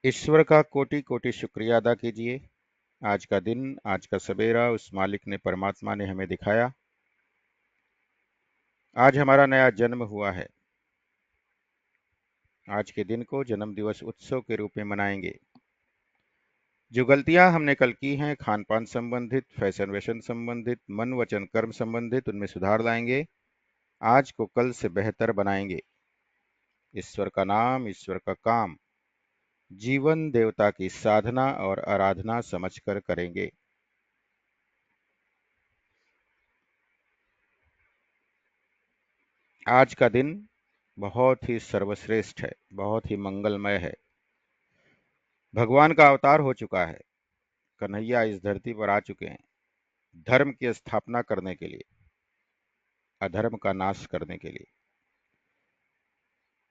ईश्वर का कोटि कोटि शुक्रिया अदा कीजिए। आज का दिन, आज का सवेरा उस मालिक ने, परमात्मा ने हमें दिखाया। आज हमारा नया जन्म हुआ है। आज के दिन को जन्म दिवस उत्सव के रूप में मनाएंगे। जो गलतियां हमने कल की हैं, खान पान संबंधित, फैशन वैशन संबंधित, मन वचन कर्म संबंधित, उनमें सुधार लाएंगे। आज को कल से बेहतर बनाएंगे। ईश्वर का नाम, ईश्वर का काम, जीवन देवता की साधना और आराधना समझकर करेंगे। आज का दिन बहुत ही सर्वश्रेष्ठ है, बहुत ही मंगलमय है। भगवान का अवतार हो चुका है। कन्हैया इस धरती पर आ चुके हैं, धर्म की स्थापना करने के लिए, अधर्म का नाश करने के लिए,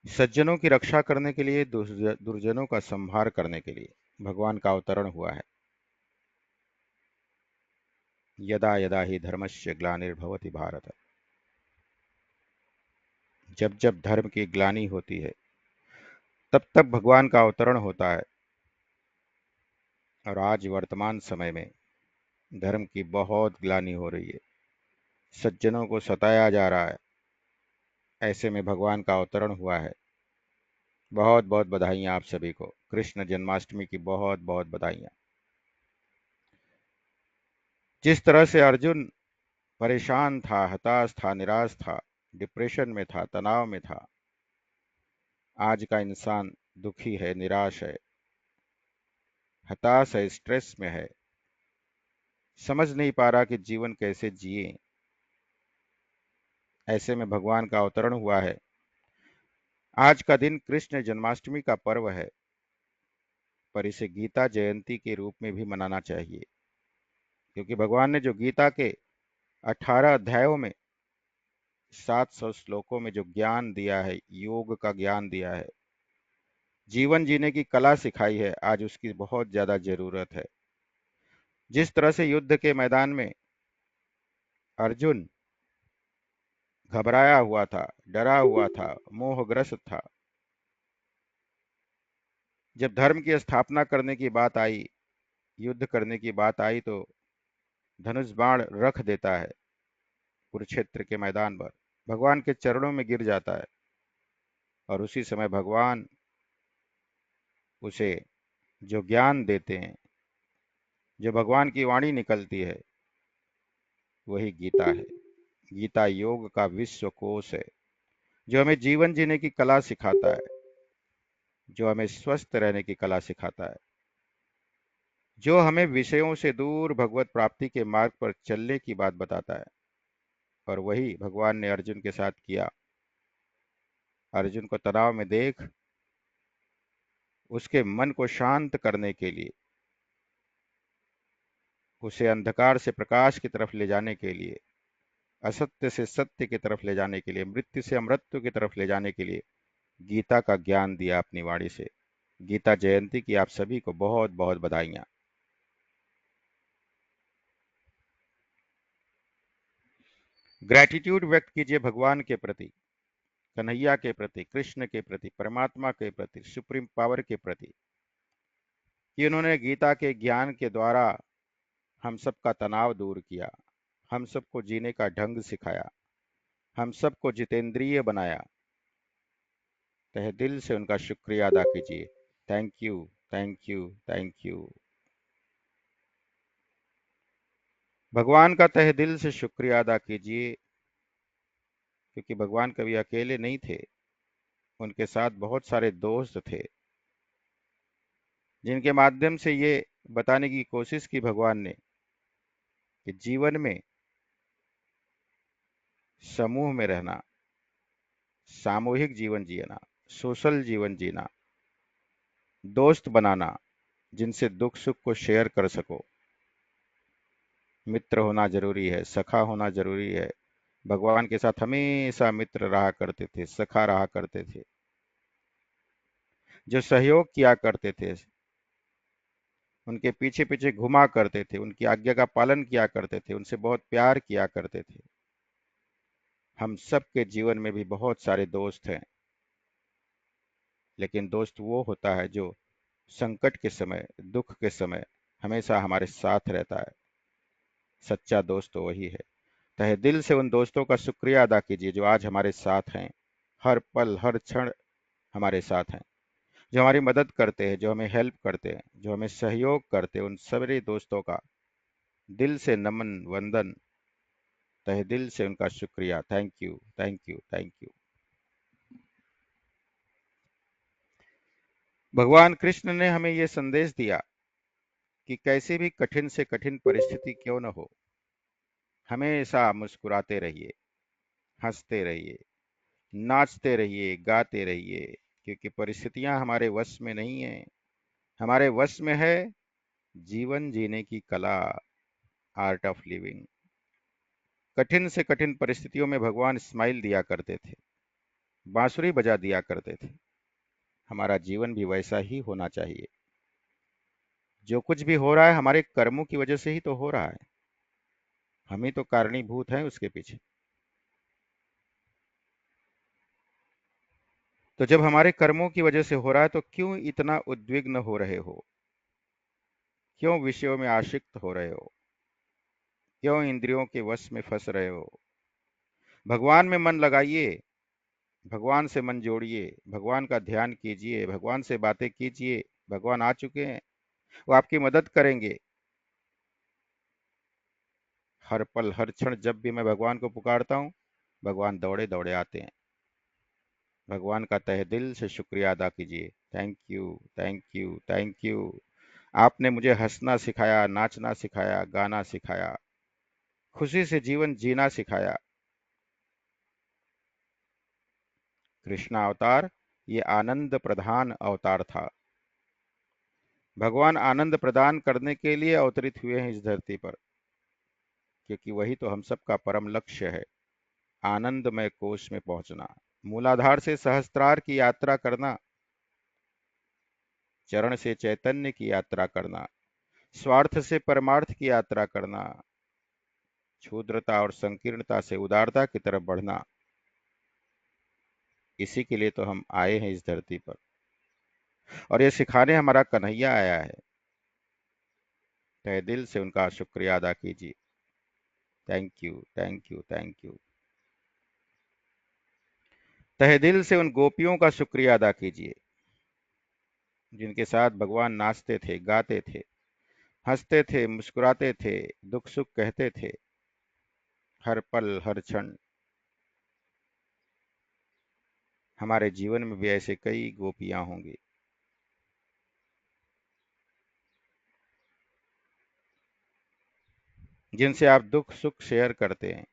सज्जनों की रक्षा करने के लिए, दुर्जनों का संहार करने के लिए भगवान का अवतरण हुआ है। यदा यदा ही धर्मस्य ग्लानिर्भवति भारत। जब जब धर्म की ग्लानि होती है, तब तब भगवान का अवतरण होता है। और आज वर्तमान समय में धर्म की बहुत ग्लानि हो रही है, सज्जनों को सताया जा रहा है। ऐसे में भगवान का अवतरण हुआ है। बहुत बहुत बधाइयाँ आप सभी को। कृष्ण जन्माष्टमी की बहुत बहुत बधाइयाँ। जिस तरह से अर्जुन परेशान था, हताश था, निराश था, डिप्रेशन में था, तनाव में था, आज का इंसान दुखी है, निराश है, हताश है, स्ट्रेस में है, समझ नहीं पा रहा कि जीवन कैसे जिए। ऐसे में भगवान का अवतरण हुआ है। आज का दिन कृष्ण जन्माष्टमी का पर्व है, पर इसे गीता जयंती के रूप में भी मनाना चाहिए, क्योंकि भगवान ने जो गीता के 18 अध्यायों में 700 श्लोकों में जो ज्ञान दिया है, योग का ज्ञान दिया है, जीवन जीने की कला सिखाई है, आज उसकी बहुत ज्यादा जरूरत है। जिस तरह से युद्ध के मैदान में अर्जुन घबराया हुआ था, डरा हुआ था, मोहग्रस्त था, जब धर्म की स्थापना करने की बात आई, युद्ध करने की बात आई, तो धनुष बाण रख देता है, कुरुक्षेत्र के मैदान पर भगवान के चरणों में गिर जाता है। और उसी समय भगवान उसे जो ज्ञान देते हैं, जो भगवान की वाणी निकलती है, वही गीता है। गीता योग का विश्व कोश है, जो हमें जीवन जीने की कला सिखाता है, जो हमें स्वस्थ रहने की कला सिखाता है, जो हमें विषयों से दूर भगवत प्राप्ति के मार्ग पर चलने की बात बताता है। और वही भगवान ने अर्जुन के साथ किया। अर्जुन को तनाव में देख उसके मन को शांत करने के लिए, उसे अंधकार से प्रकाश की तरफ ले जाने के लिए, असत्य से सत्य की तरफ ले जाने के लिए, मृत्यु से अमृत्यु की तरफ ले जाने के लिए गीता का ज्ञान दिया अपनी वाणी से। गीता जयंती की आप सभी को बहुत बहुत बधाइयाँ। ग्रैटिट्यूड व्यक्त कीजिए भगवान के प्रति, कन्हैया के प्रति, कृष्ण के प्रति, परमात्मा के प्रति, सुप्रीम पावर के प्रति, कि उन्होंने गीता के ज्ञान के द्वारा हम सबका तनाव दूर किया, हम सबको जीने का ढंग सिखाया, हम सबको जितेंद्रिय बनाया। तहे दिल से उनका शुक्रिया अदा कीजिए। Thank you, thank you, thank you. भगवान का तहे दिल से शुक्रिया अदा कीजिए, क्योंकि भगवान कभी अकेले नहीं थे। उनके साथ बहुत सारे दोस्त थे, जिनके माध्यम से ये बताने की कोशिश की भगवान ने कि जीवन में समूह में रहना, सामूहिक जीवन जीना, सोशल जीवन जीना, दोस्त बनाना, जिनसे दुख सुख को शेयर कर सको, मित्र होना जरूरी है, सखा होना जरूरी है। भगवान के साथ हमेशा मित्र रहा करते थे, सखा रहा करते थे, जो सहयोग किया करते थे, उनके पीछे पीछे घुमा करते थे, उनकी आज्ञा का पालन किया करते थे, उनसे बहुत प्यार किया करते थे। हम सबके जीवन में भी बहुत सारे दोस्त हैं, लेकिन दोस्त वो होता है जो संकट के समय, दुख के समय हमेशा हमारे साथ रहता है। सच्चा दोस्त तो वही है। तहे दिल से उन दोस्तों का शुक्रिया अदा कीजिए जो आज हमारे साथ हैं, हर पल हर क्षण हमारे साथ हैं, जो हमारी मदद करते हैं, जो हमें हेल्प करते हैं, जो हमें सहयोग करते हैं। उन सभी दोस्तों का दिल से नमन वंदन, तहे दिल से उनका शुक्रिया। Thank you, thank you, thank you. भगवान कृष्ण ने हमें यह संदेश दिया कि कैसे भी कठिन से कठिन परिस्थिति क्यों न हो, हमेशा मुस्कुराते रहिए, हंसते रहिए, नाचते रहिए, गाते रहिए, क्योंकि परिस्थितियां हमारे वश में नहीं है। हमारे वश में है जीवन जीने की कला, आर्ट ऑफ लिविंग। कठिन से कठिन परिस्थितियों में भगवान स्माइल दिया करते थे, बांसुरी बजा दिया करते थे। हमारा जीवन भी वैसा ही होना चाहिए। जो कुछ भी हो रहा है हमारे कर्मों की वजह से ही तो हो रहा है। हम ही तो कारणीभूत हैं उसके पीछे। तो जब हमारे कर्मों की वजह से हो रहा है तो क्यों इतना उद्विग्न हो रहे हो? क्यों विषयों में आशिक्त हो रहे हो? क्यों इंद्रियों के वश में फंस रहे हो? भगवान में मन लगाइए, भगवान से मन जोड़िए, भगवान का ध्यान कीजिए, भगवान से बातें कीजिए। भगवान आ चुके हैं, वो आपकी मदद करेंगे। हर पल हर क्षण जब भी मैं भगवान को पुकारता हूँ, भगवान दौड़े दौड़े आते हैं। भगवान का तहे दिल से शुक्रिया अदा कीजिए। Thank you, thank you, thank you. आपने मुझे हंसना सिखाया, नाचना सिखाया, गाना सिखाया, खुशी से जीवन जीना सिखाया। कृष्णा अवतार ये आनंद प्रधान अवतार था। भगवान आनंद प्रदान करने के लिए अवतरित हुए हैं इस धरती पर, क्योंकि वही तो हम सबका परम लक्ष्य है, आनंदमय कोश में पहुंचना, मूलाधार से सहस्त्रार की यात्रा करना, चरण से चैतन्य की यात्रा करना, स्वार्थ से परमार्थ की यात्रा करना, क्षुद्रता और संकीर्णता से उदारता की तरफ बढ़ना। इसी के लिए तो हम आए हैं इस धरती पर, और ये सिखाने हमारा कन्हैया आया है। तहे दिल से उनका शुक्रिया अदा कीजिए। Thank you, thank you, thank you. तहे दिल से उन गोपियों का शुक्रिया अदा कीजिए जिनके साथ भगवान नाचते थे, गाते थे, हंसते थे, मुस्कुराते थे, दुख सुख कहते थे, हर पल हर क्षण। हमारे जीवन में भी ऐसे कई गोपियां होंगी जिनसे आप दुख सुख शेयर करते हैं,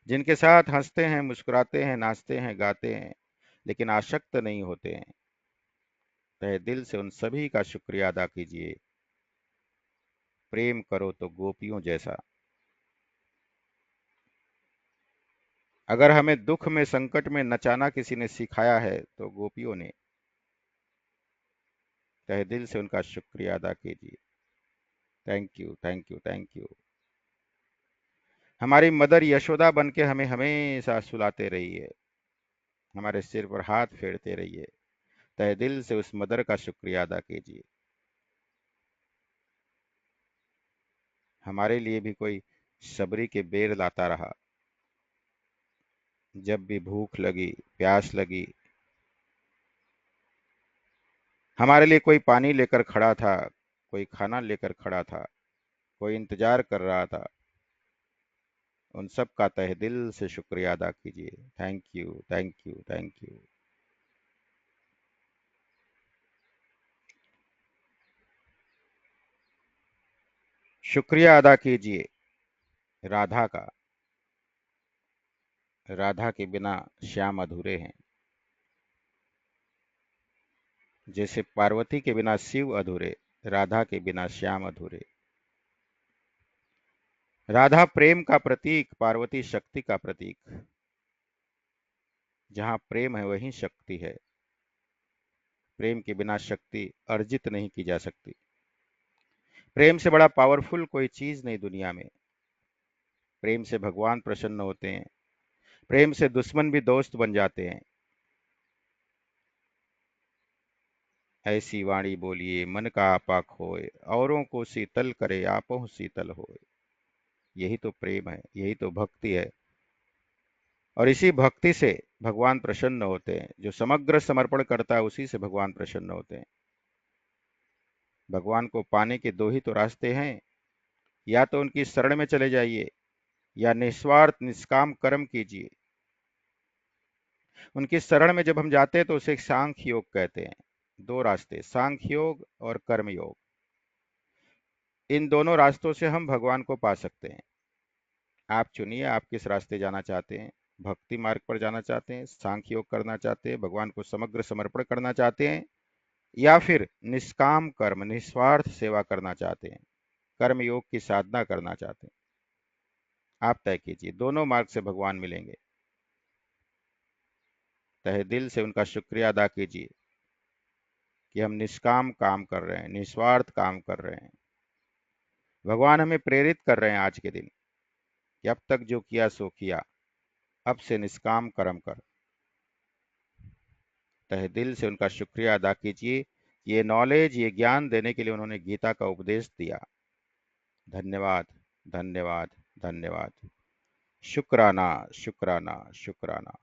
जिनके साथ हंसते हैं, मुस्कुराते हैं, नाचते हैं, गाते हैं, लेकिन आसक्त नहीं होते हैं। तहे दिल से उन सभी का शुक्रिया अदा कीजिए। प्रेम करो तो गोपियों जैसा। अगर हमें दुख में, संकट में नचाना किसी ने सिखाया है तो गोपियों ने। तहे दिल से उनका शुक्रिया अदा कीजिए। Thank you, thank you, thank you. हमारी मदर यशोदा बन के हमें हमेशा सुलाते रहिए, हमारे सिर पर हाथ फेरते रहिए। तहे दिल से उस मदर का शुक्रिया अदा कीजिए। हमारे लिए भी कोई सबरी के बेर लाता रहा। जब भी भूख लगी, प्यास लगी, हमारे लिए कोई पानी लेकर खड़ा था, कोई खाना लेकर खड़ा था, कोई इंतजार कर रहा था। उन सब का तहे दिल से शुक्रिया अदा कीजिए। Thank you, thank you, thank you. शुक्रिया अदा कीजिए राधा का। राधा के बिना श्याम अधूरे हैं, जैसे पार्वती के बिना शिव अधूरे, राधा के बिना श्याम अधूरे। राधा प्रेम का प्रतीक, पार्वती शक्ति का प्रतीक। जहां प्रेम है वहीं शक्ति है। प्रेम के बिना शक्ति अर्जित नहीं की जा सकती। प्रेम से बड़ा पावरफुल कोई चीज नहीं दुनिया में। प्रेम से भगवान प्रसन्न होते हैं, प्रेम से दुश्मन भी दोस्त बन जाते हैं। ऐसी वाणी बोलिए मन का आपा खोए, औरों को शीतल करे आपो शीतल होए। यही तो प्रेम है, यही तो भक्ति है। और इसी भक्ति से भगवान प्रसन्न होते हैं। जो समग्र समर्पण करता है उसी से भगवान प्रसन्न होते हैं। भगवान को पाने के दो ही तो रास्ते हैं, या तो उनकी शरण में चले जाइए या निस्वार्थ निष्काम कर्म कीजिए। उनकी शरण में जब हम जाते हैं तो उसे सांख्य योग कहते हैं। दो रास्ते, सांख्य योग और कर्म योग। इन दोनों रास्तों से हम भगवान को पा सकते हैं। आप चुनिए, आप किस रास्ते जाना चाहते हैं। भक्ति मार्ग पर जाना चाहते हैं, सांख्य योग करना चाहते हैं, भगवान को समग्र समर्पण करना चाहते हैं, या फिर निष्काम कर्म निस्वार्थ सेवा करना चाहते हैं, कर्म योग की साधना करना चाहते हैं। आप तय कीजिए, दोनों मार्ग से भगवान मिलेंगे। तहे दिल से उनका शुक्रिया अदा कीजिए कि हम निष्काम काम कर रहे हैं, निस्वार्थ काम कर रहे हैं। भगवान हमें प्रेरित कर रहे हैं आज के दिन कि अब तक जो किया सो किया, अब से निष्काम कर्म कर। तहे दिल से उनका शुक्रिया अदा कीजिए कि ये नॉलेज, ये ज्ञान देने के लिए उन्होंने गीता का उपदेश दिया। धन्यवाद, धन्यवाद, धन्यवाद। शुक्राना, शुक्राना, शुक्राना।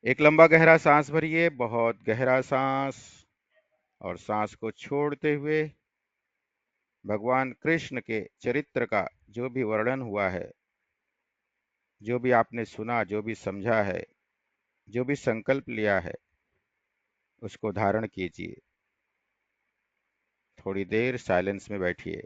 एक लंबा गहरा सांस भरिए, बहुत गहरा सांस, और सांस को छोड़ते हुए भगवान कृष्ण के चरित्र का जो भी वर्णन हुआ है, जो भी आपने सुना, जो भी समझा है, जो भी संकल्प लिया है, उसको धारण कीजिए। थोड़ी देर साइलेंस में बैठिए।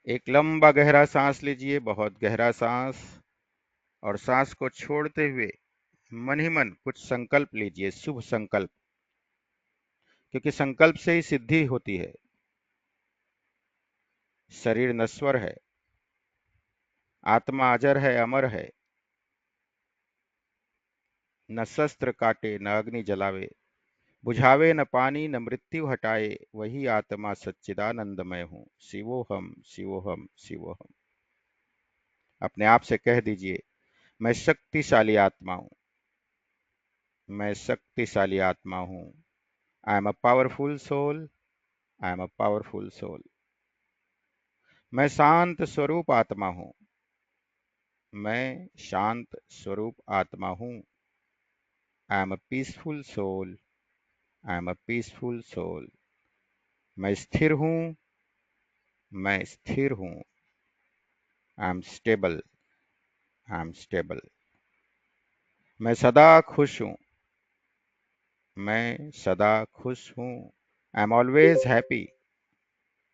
एक लंबा गहरा सांस लीजिए, बहुत गहरा सांस, और सांस को छोड़ते हुए मन ही मन कुछ संकल्प लीजिए, शुभ संकल्प, क्योंकि संकल्प से ही सिद्धि होती है। शरीर नश्वर है, आत्मा अजर है, अमर है। न शस्त्र काटे न अग्नि जलावे, बुझावे न पानी न मृत्यु हटाए, वही आत्मा सच्चिदानंदमय हूँ। शिवोहम, शिवोहम, शिवोहम। अपने आप से कह दीजिए, मैं शक्तिशाली आत्मा हूँ, मैं शक्तिशाली आत्मा हूँ। I am a powerful soul, I am a powerful soul. मैं शांत स्वरूप आत्मा हूँ, मैं शांत स्वरूप आत्मा हूँ। I am a peaceful soul, I am a peaceful soul. मैं स्थिर हूँ, मैं स्थिर हूँ। I am stable, I am stable. मैं सदा खुश हूँ, मैं सदा खुश हूँ। I am always happy,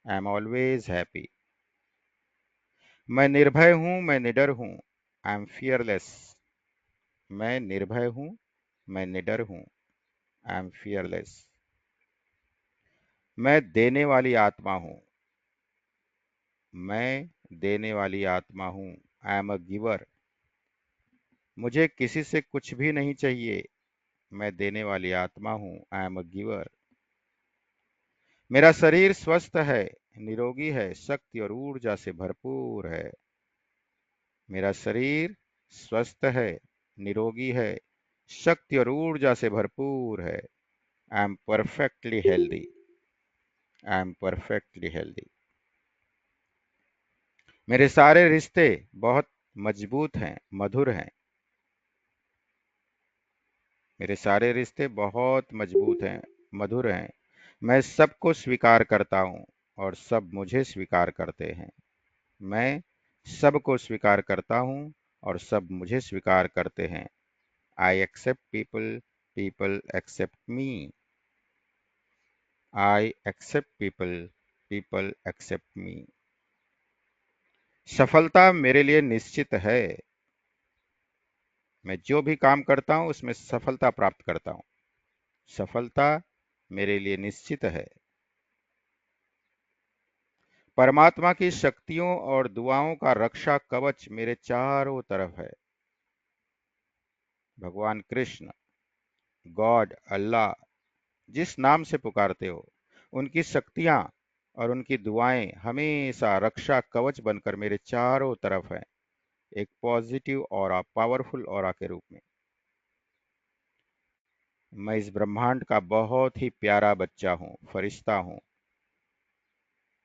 I am always happy. मैं निर्भय हूँ, मैं निडर हूँ। आई एम फियरलेस, मैं निर्भय हूँ, मैं निडर हूँ। I M fearless. मैं देने वाली आत्मा हूँ, मैं देने वाली आत्मा हूँ। I am a giver. मुझे किसी से कुछ भी नहीं चाहिए, मैं देने वाली आत्मा हूँ। I am a giver. मेरा शरीर स्वस्थ है, निरोगी है, शक्ति और ऊर्जा से भरपूर है। मेरा शरीर स्वस्थ है, निरोगी है, शक्ति और ऊर्जा से भरपूर है। I am perfectly healthy, I am perfectly healthy. मेरे सारे रिश्ते बहुत मजबूत हैं, मधुर हैं। मेरे सारे रिश्ते बहुत मजबूत हैं, मधुर हैं। मैं सबको स्वीकार करता हूँ और सब मुझे स्वीकार करते हैं। मैं सबको स्वीकार करता हूँ और सब मुझे स्वीकार करते हैं। I accept people, people accept me. I accept people, people accept me. सफलता मेरे लिए निश्चित है। मैं जो भी काम करता हूँ उसमें सफलता प्राप्त करता हूँ। सफलता मेरे लिए निश्चित है। परमात्मा की शक्तियों और दुआओं का रक्षा कवच मेरे चारों तरफ है। भगवान कृष्ण, गॉड, अल्लाह जिस नाम से पुकारते हो, उनकी शक्तियां और उनकी दुआएं हमेशा रक्षा कवच बनकर मेरे चारों तरफ हैं, एक पॉजिटिव ऑरा, पावरफुल ऑरा के रूप में। मैं इस ब्रह्मांड का बहुत ही प्यारा बच्चा हूँ, फरिश्ता हूँ।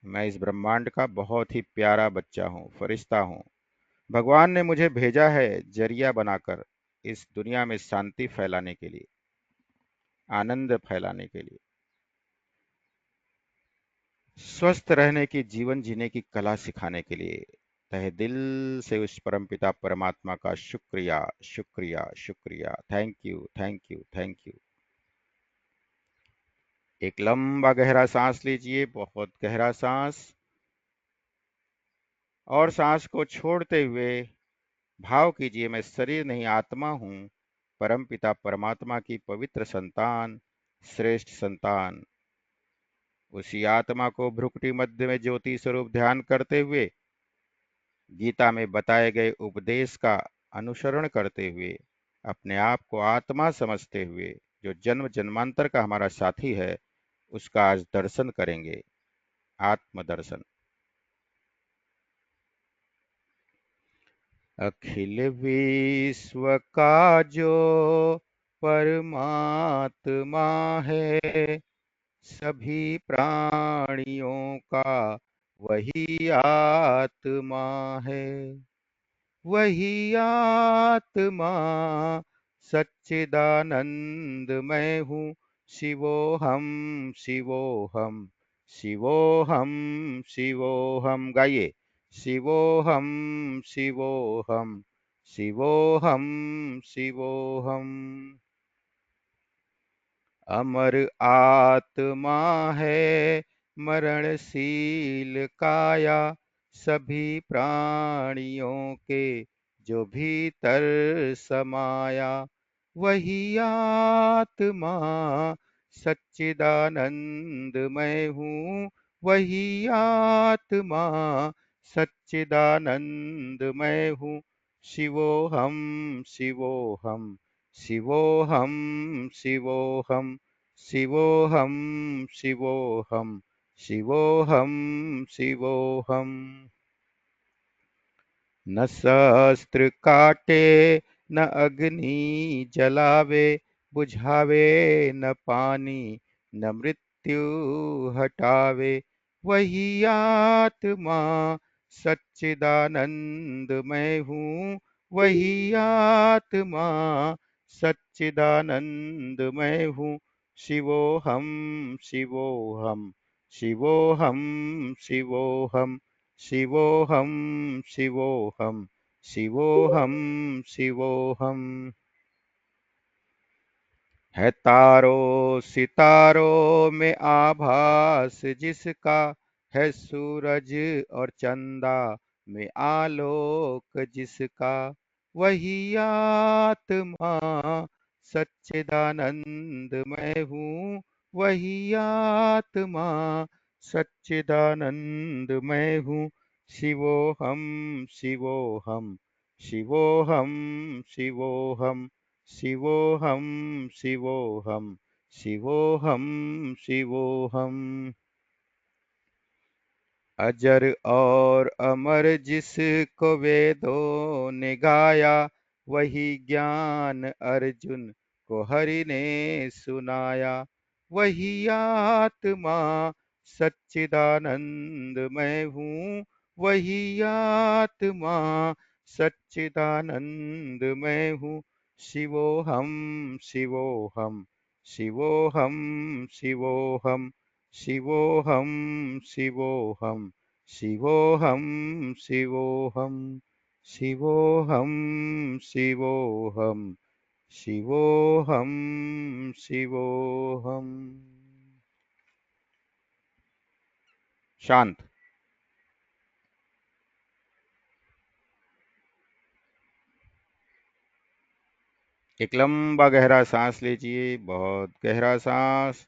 मैं इस ब्रह्मांड का बहुत ही प्यारा बच्चा हूँ, फरिश्ता हूँ। भगवान ने मुझे भेजा है जरिया बनाकर इस दुनिया में शांति फैलाने के लिए, आनंद फैलाने के लिए, स्वस्थ रहने की, जीवन जीने की कला सिखाने के लिए। तहे दिल से उस परमपिता परमात्मा का शुक्रिया, शुक्रिया, शुक्रिया। Thank you, thank you, thank you. एक लंबा गहरा सांस लीजिए, बहुत गहरा सांस, और सांस को छोड़ते हुए भाव कीजिए, मैं शरीर नहीं आत्मा हूँ, परमपिता परमात्मा की पवित्र संतान, श्रेष्ठ संतान। उसी आत्मा को भ्रुकुटी मध्य में ज्योति स्वरूप ध्यान करते हुए, गीता में बताए गए उपदेश का अनुसरण करते हुए, अपने आप को आत्मा समझते हुए, जो जन्म जन्मांतर का हमारा साथी है, उसका आज दर्शन करेंगे, आत्म दर्शन। अखिल विश्व का जो परमात्मा है, सभी प्राणियों का वही आत्मा है। वही आत्मा सच्चिदानंदमय हूँ, शिवोहम, शिवोहम, शिवोहम, शिवोहम। गाइए, शिवोहम, शिवोहम, शिवोहम, शिवोहम। अमर आत्मा है, मरणशील काया, सभी प्राणियों के जो भीतर समाया। वही आत्मा सच्चिदानंदमय हूँ, वही आत्मा सच्चिदानंदमय हूँ, शिवोहम, शिवोहम, शिवोहम, शिवोहम, शिवोहम, शिवोहम, शिवोहम, शिवोहम। न शस्त्र काटे, न अग्नि जलावे, बुझावे न पानी, न मृत्यु हटावे। वही आत्मा सच्चिदानंदमय हूँ, वही आत्मा सच्चिदानंदमय हूँ, शिवोहम, शिवोहम, शिवोहम, शिवोहम, शिवोहम, शिवोहम, शिवोहम, शिवोहम। है तारों सितारों में आभास जिसका, है सूरज और चंदा में आलोक जिसका। वही आत्मा सच्चिदानंदमय हूँ, वही आत्मा सच्चिदानंदमय हूँ, शिवोहम, शिवोहम, शिवोहम, शिवोहम, शिवोहम, शिवोहम, शिवोहम, शिवोहम। अजर और अमर जिसको वेदों ने गाया, वही ज्ञान अर्जुन को हरि ने सुनाया। वही आत्मा सच्चिदानंदमय हूँ, वही आत्मा सच्चिदानंदमय हूँ, शिवोहम, शिवोहम, शिवोहम, शिवोहम, शिवोहम, शिवोहम, शिवोहम, शिवोहम, शिवोहम, शिवोहम, शिवोहम, शिवोहम। शांत। एक लंबा गहरा सांस लीजिए, बहुत गहरा सांस,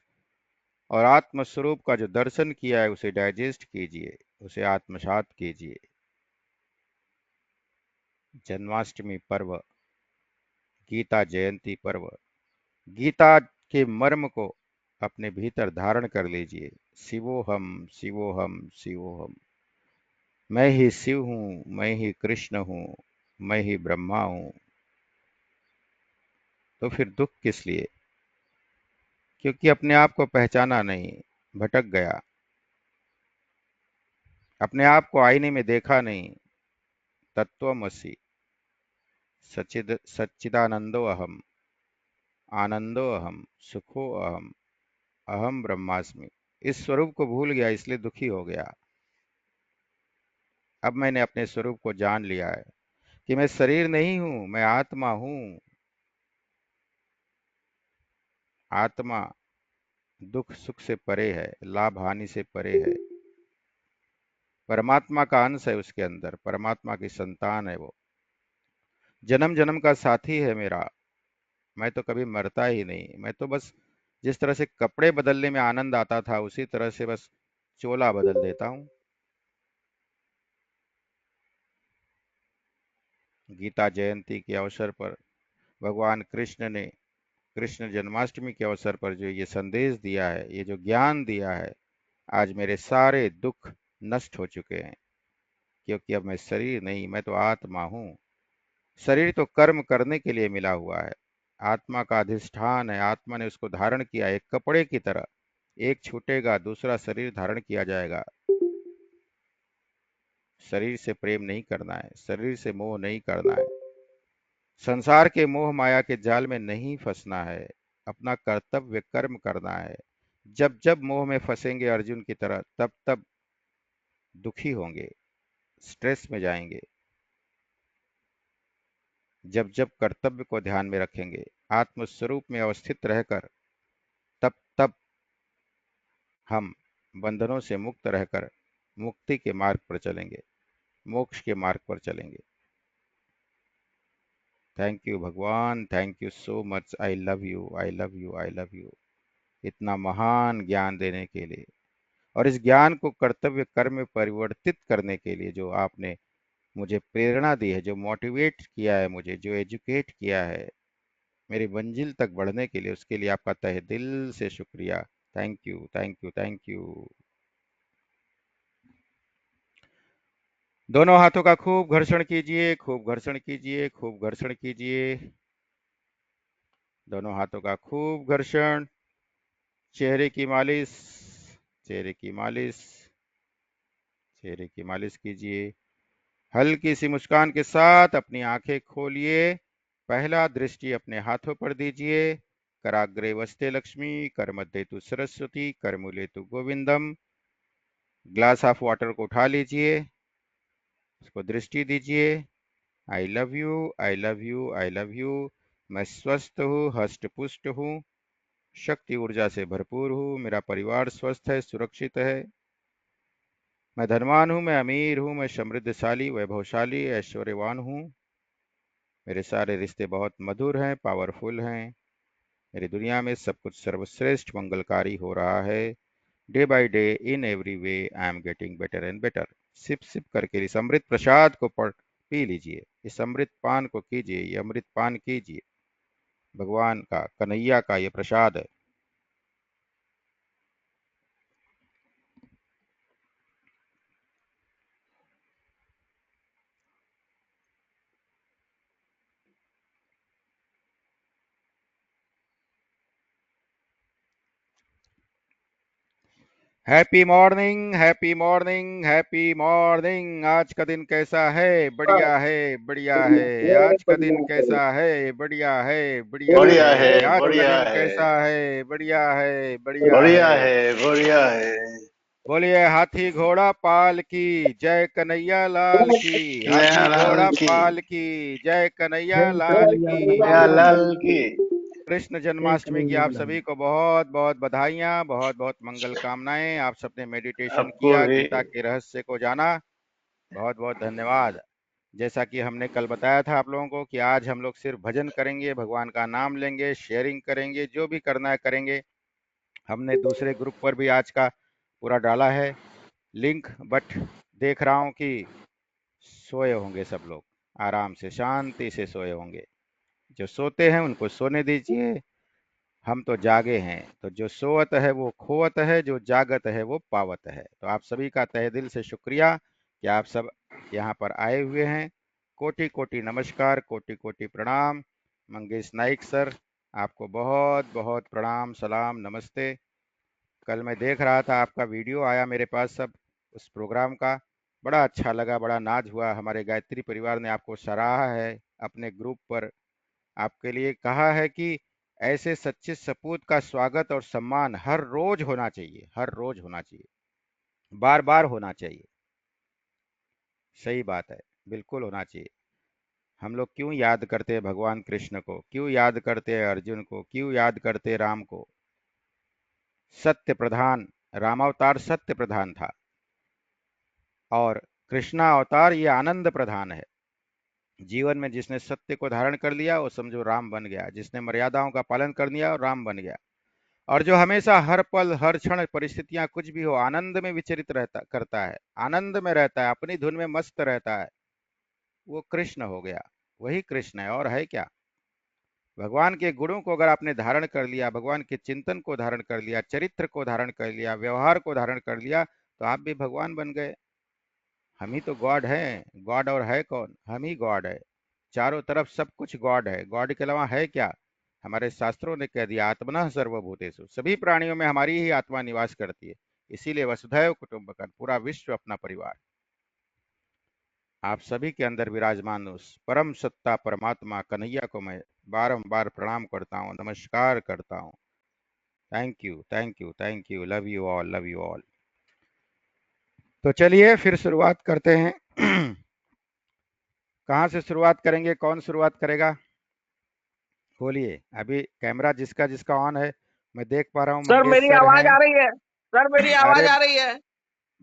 और आत्म स्वरूप का जो दर्शन किया है उसे डाइजेस्ट कीजिए, उसे आत्मसात कीजिए। जन्माष्टमी पर्व, गीता जयंती पर्व, गीता के मर्म को अपने भीतर धारण कर लीजिए। शिवोहम शिवोहम शिवोहम। मैं ही शिव हूँ, मैं ही कृष्ण हूँ, मैं ही ब्रह्मा हूँ। तो फिर दुख किस लिए? क्योंकि अपने आप को पहचाना नहीं, भटक गया। अपने आप को आईने में देखा नहीं। तत्वमसि, सच्चिदानंदो अहम, आनंदो अहम, सुखो अहम, अहम ब्रह्मास्मि। इस स्वरूप को भूल गया, इसलिए दुखी हो गया। अब मैंने अपने स्वरूप को जान लिया है कि मैं शरीर नहीं हूं, मैं आत्मा हूं। आत्मा दुख सुख से परे है, लाभ हानि से परे है। परमात्मा का अंश है उसके अंदर, परमात्मा की संतान है वो। जन्म जन्म का साथी है मेरा। मैं तो कभी मरता ही नहीं। मैं तो बस जिस तरह से कपड़े बदलने में आनंद आता था, उसी तरह से बस चोला बदल देता हूँ। गीता जयंती के अवसर पर भगवान कृष्ण ने, कृष्ण जन्माष्टमी के अवसर पर जो ये संदेश दिया है, ये जो ज्ञान दिया है, आज मेरे सारे दुख नष्ट हो चुके हैं। क्योंकि अब मैं शरीर नहीं, मैं तो आत्मा हूँ। शरीर तो कर्म करने के लिए मिला हुआ है। आत्मा का अधिष्ठान है, आत्मा ने उसको धारण किया एक कपड़े की तरह। एक छूटेगा, दूसरा शरीर धारण किया जाएगा। शरीर से प्रेम नहीं करना है, शरीर से मोह नहीं करना है, संसार के मोह माया के जाल में नहीं फंसना है, अपना कर्तव्य कर्म करना है। जब जब मोह में फंसेंगे अर्जुन की तरह, तब तब दुखी होंगे, स्ट्रेस में जाएंगे। जब जब कर्तव्य को ध्यान में रखेंगे, आत्मस्वरूप में अवस्थित रहकर, तब तब हम बंधनों से मुक्त रहकर मुक्ति के मार्ग पर चलेंगे, मोक्ष के मार्ग पर चलेंगे। थैंक यू भगवान, thank you so much. I love you, I love you, I love you. इतना महान ज्ञान देने के लिए, और इस ज्ञान को कर्तव्य कर्म में परिवर्तित करने के लिए जो आपने मुझे प्रेरणा दी है, जो मोटिवेट किया है मुझे, जो एजुकेट किया है मेरी मंजिल तक बढ़ने के लिए, उसके लिए आपका तहे दिल से शुक्रिया। Thank you, thank you, thank you. दोनों हाथों का खूब घर्षण कीजिए, खूब घर्षण कीजिए, खूब घर्षण कीजिए। दोनों हाथों का खूब घर्षण। चेहरे की मालिश, चेहरे की मालिश, चेहरे की मालिश कीजिए। हल्की सी मुस्कान के साथ अपनी आंखें खोलिए। पहला दृष्टि अपने हाथों पर दीजिए। कराग्रे वस्ते लक्ष्मी, कर मध्य तु सरस्वती, कर मूले तु गोविंदम। ग्लास ऑफ वाटर को उठा लीजिए, उसको दृष्टि दीजिए। आई love you, I love you, I love you. मैं स्वस्थ हूँ, हष्ट पुष्ट हूँ, शक्ति ऊर्जा से भरपूर हूँ। मेरा परिवार स्वस्थ है, सुरक्षित है। मैं धनवान हूँ, मैं अमीर हूँ, मैं समृद्धशाली, वैभवशाली, ऐश्वर्यवान हूँ। मेरे सारे रिश्ते बहुत मधुर हैं, पावरफुल हैं। मेरी दुनिया में सब कुछ सर्वश्रेष्ठ मंगलकारी हो रहा है। Day by day, in every way, I am getting better and better. Sip sip करके इस अमृत प्रसाद को पी लीजिए, इस अमृत पान को कीजिए, ये अमृत पान कीजिए। भगवान का, कन्हैया का ये प्रसाद है। Happy morning, happy morning, happy morning. आज का दिन कैसा है? बढ़िया है, बढ़िया है। ये आज का दिन बढ़िया है। कैसा है? बढ़िया है, बढ़िया बढ़िया है। है, आज का बढ़िया दिन है। कैसा है? बढ़िया है, बढ़िया बढ़िया है। है, बढ़िया है। बोलिए हाथी घोड़ा पाल की जय, कन्हैया लाल की। हाथी नयालाल घोड़ा की, पाल की जय, कन्हैया लाल की। नयालाल की। कृष्ण जन्माष्टमी की आप सभी को बहुत बहुत बधाइयाँ, बहुत बहुत मंगल कामनाएं। आप सबने मेडिटेशन आपको किया, भी। गीता के रहस्य को जाना, बहुत बहुत धन्यवाद। जैसा कि हमने कल बताया था आप लोगों को कि आज हम लोग सिर्फ भजन करेंगे, भगवान का नाम लेंगे, शेयरिंग करेंगे, जो भी करना है करेंगे। हमने दूसरे ग्रुप पर भी आज का पूरा डाला है लिंक, बट देख रहा हूँ कि सोए होंगे सब लोग, आराम से शांति से सोए होंगे। जो सोते हैं उनको सोने दीजिए, हम तो जागे हैं, तो जो सोवत है वो खोवत है, जो जागत है वो पावत है। तो आप सभी का तहे दिल से शुक्रिया कि आप सब यहाँ पर आए हुए हैं। कोटि कोटि नमस्कार, कोटि कोटि प्रणाम। मंगेश नाइक सर, आपको बहुत बहुत प्रणाम, सलाम, नमस्ते। कल मैं देख रहा था, आपका वीडियो आया मेरे पास सब उस प्रोग्राम का, बड़ा अच्छा लगा, बड़ा नाज हुआ। हमारे गायत्री परिवार ने आपको सराहा है अपने ग्रुप पर, आपके लिए कहा है कि ऐसे सच्चे सपूत का स्वागत और सम्मान हर रोज होना चाहिए, हर रोज होना चाहिए, बार बार होना चाहिए। सही बात है, बिल्कुल होना चाहिए। हम लोग क्यों याद करते हैं भगवान कृष्ण को, क्यों याद करते हैं अर्जुन को, क्यों याद करते हैं राम को? सत्य प्रधान, रामावतार सत्य प्रधान था, और कृष्णा अवतार ये आनंद प्रधान है। जीवन में जिसने सत्य को धारण कर लिया वो समझो राम बन गया, जिसने मर्यादाओं का पालन कर लिया वो राम बन गया। और जो हमेशा हर पल हर क्षण परिस्थितियां कुछ भी हो आनंद में विचरित रहता करता है, आनंद में रहता है, अपनी धुन में मस्त रहता है, वो कृष्ण हो गया। वही कृष्ण है, और है क्या? भगवान के गुणों को अगर आपने धारण कर लिया, भगवान के चिंतन को धारण कर लिया, चरित्र को धारण कर लिया, व्यवहार को धारण कर लिया, तो आप भी भगवान बन गए। हम ही तो गॉड हैं। गॉड और है कौन? हम ही गॉड है। चारों तरफ सब कुछ गॉड है, गॉड के अलावा है क्या? हमारे शास्त्रों ने कह दिया, आत्मनः सर्वभूतेषु, सभी प्राणियों में हमारी ही आत्मा निवास करती है। इसीलिए वसुधैव कुटुंबकम, पूरा विश्व अपना परिवार। आप सभी के अंदर विराजमान उस परम सत्ता परमात्मा कन्हैया को मैं बारंबार प्रणाम करता हूँ, नमस्कार करता हूँ। Thank you, thank you, thank you, love you all, love you all. तो चलिए फिर शुरुआत करते हैं। कहाँ से शुरुआत करेंगे, कौन शुरुआत करेगा? बोलिए। अभी कैमरा जिसका जिसका ऑन है, मैं देख पा रहा हूँ सर मंगेश मेरी सर आवाज हैं। आ रही है? सर मेरी अरे आवाज आ रही है?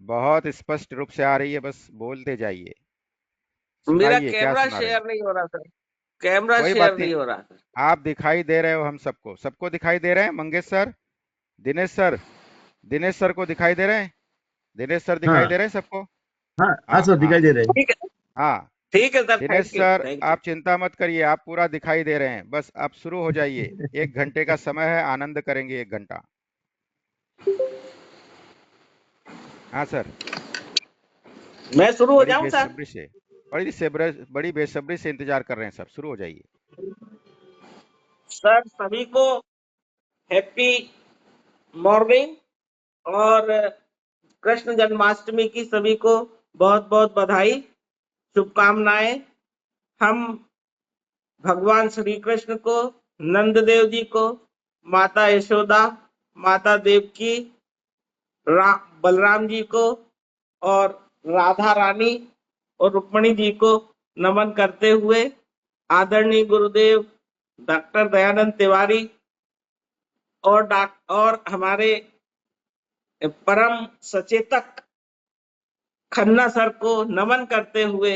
बहुत स्पष्ट रूप से आ रही है, बस बोलते जाइए, मेरा सुनाइए क्या कैमरा सुना रहे हैं। शेयर नहीं हो रहा सर, कैमरा कोई बात शेयर नहीं, नहीं हो रहा सर। आप दिखाई दे रहे हो, हम सबको सबको दिखाई दे रहे हैं। Mangesh sir, Dinesh sir, Dinesh sir को दिखाई दे रहे हैं? दिनेश सर दिखाई हाँ दे रहे हैं सबको? हाँ हाँ हाँ सर, हाँ दिखाई दे रहे हैं। ठीक है, हाँ। ठीक है sir, Dinesh thank you sir, thank you. आप चिंता मत करिए, आप पूरा दिखाई दे रहे हैं, बस आप शुरू हो जाइए। 1 घंटे का समय है, आनंद करेंगे 1 घंटा। हाँ सर। मैं शुरू हो बड़ी जाऊं सर? बेसब्री से, बड़ी बेसब्री से इंतजार कर रहे हैं सब, शुरू हो जाइए। सर सभी को हैप्पी मॉर्निंग, और कृष्ण जन्माष्टमी की सभी को बहुत बहुत बधाई, शुभकामनाएं। हम भगवान श्री कृष्ण को, नंद देव जी को, माता यशोदा, माता देवकी, बलराम जी को और राधा रानी और रुक्मणी जी को नमन करते हुए, आदरणीय गुरुदेव डॉक्टर दयानंद तिवारी और हमारे परम सचेतक खन्ना सर को नमन करते हुए,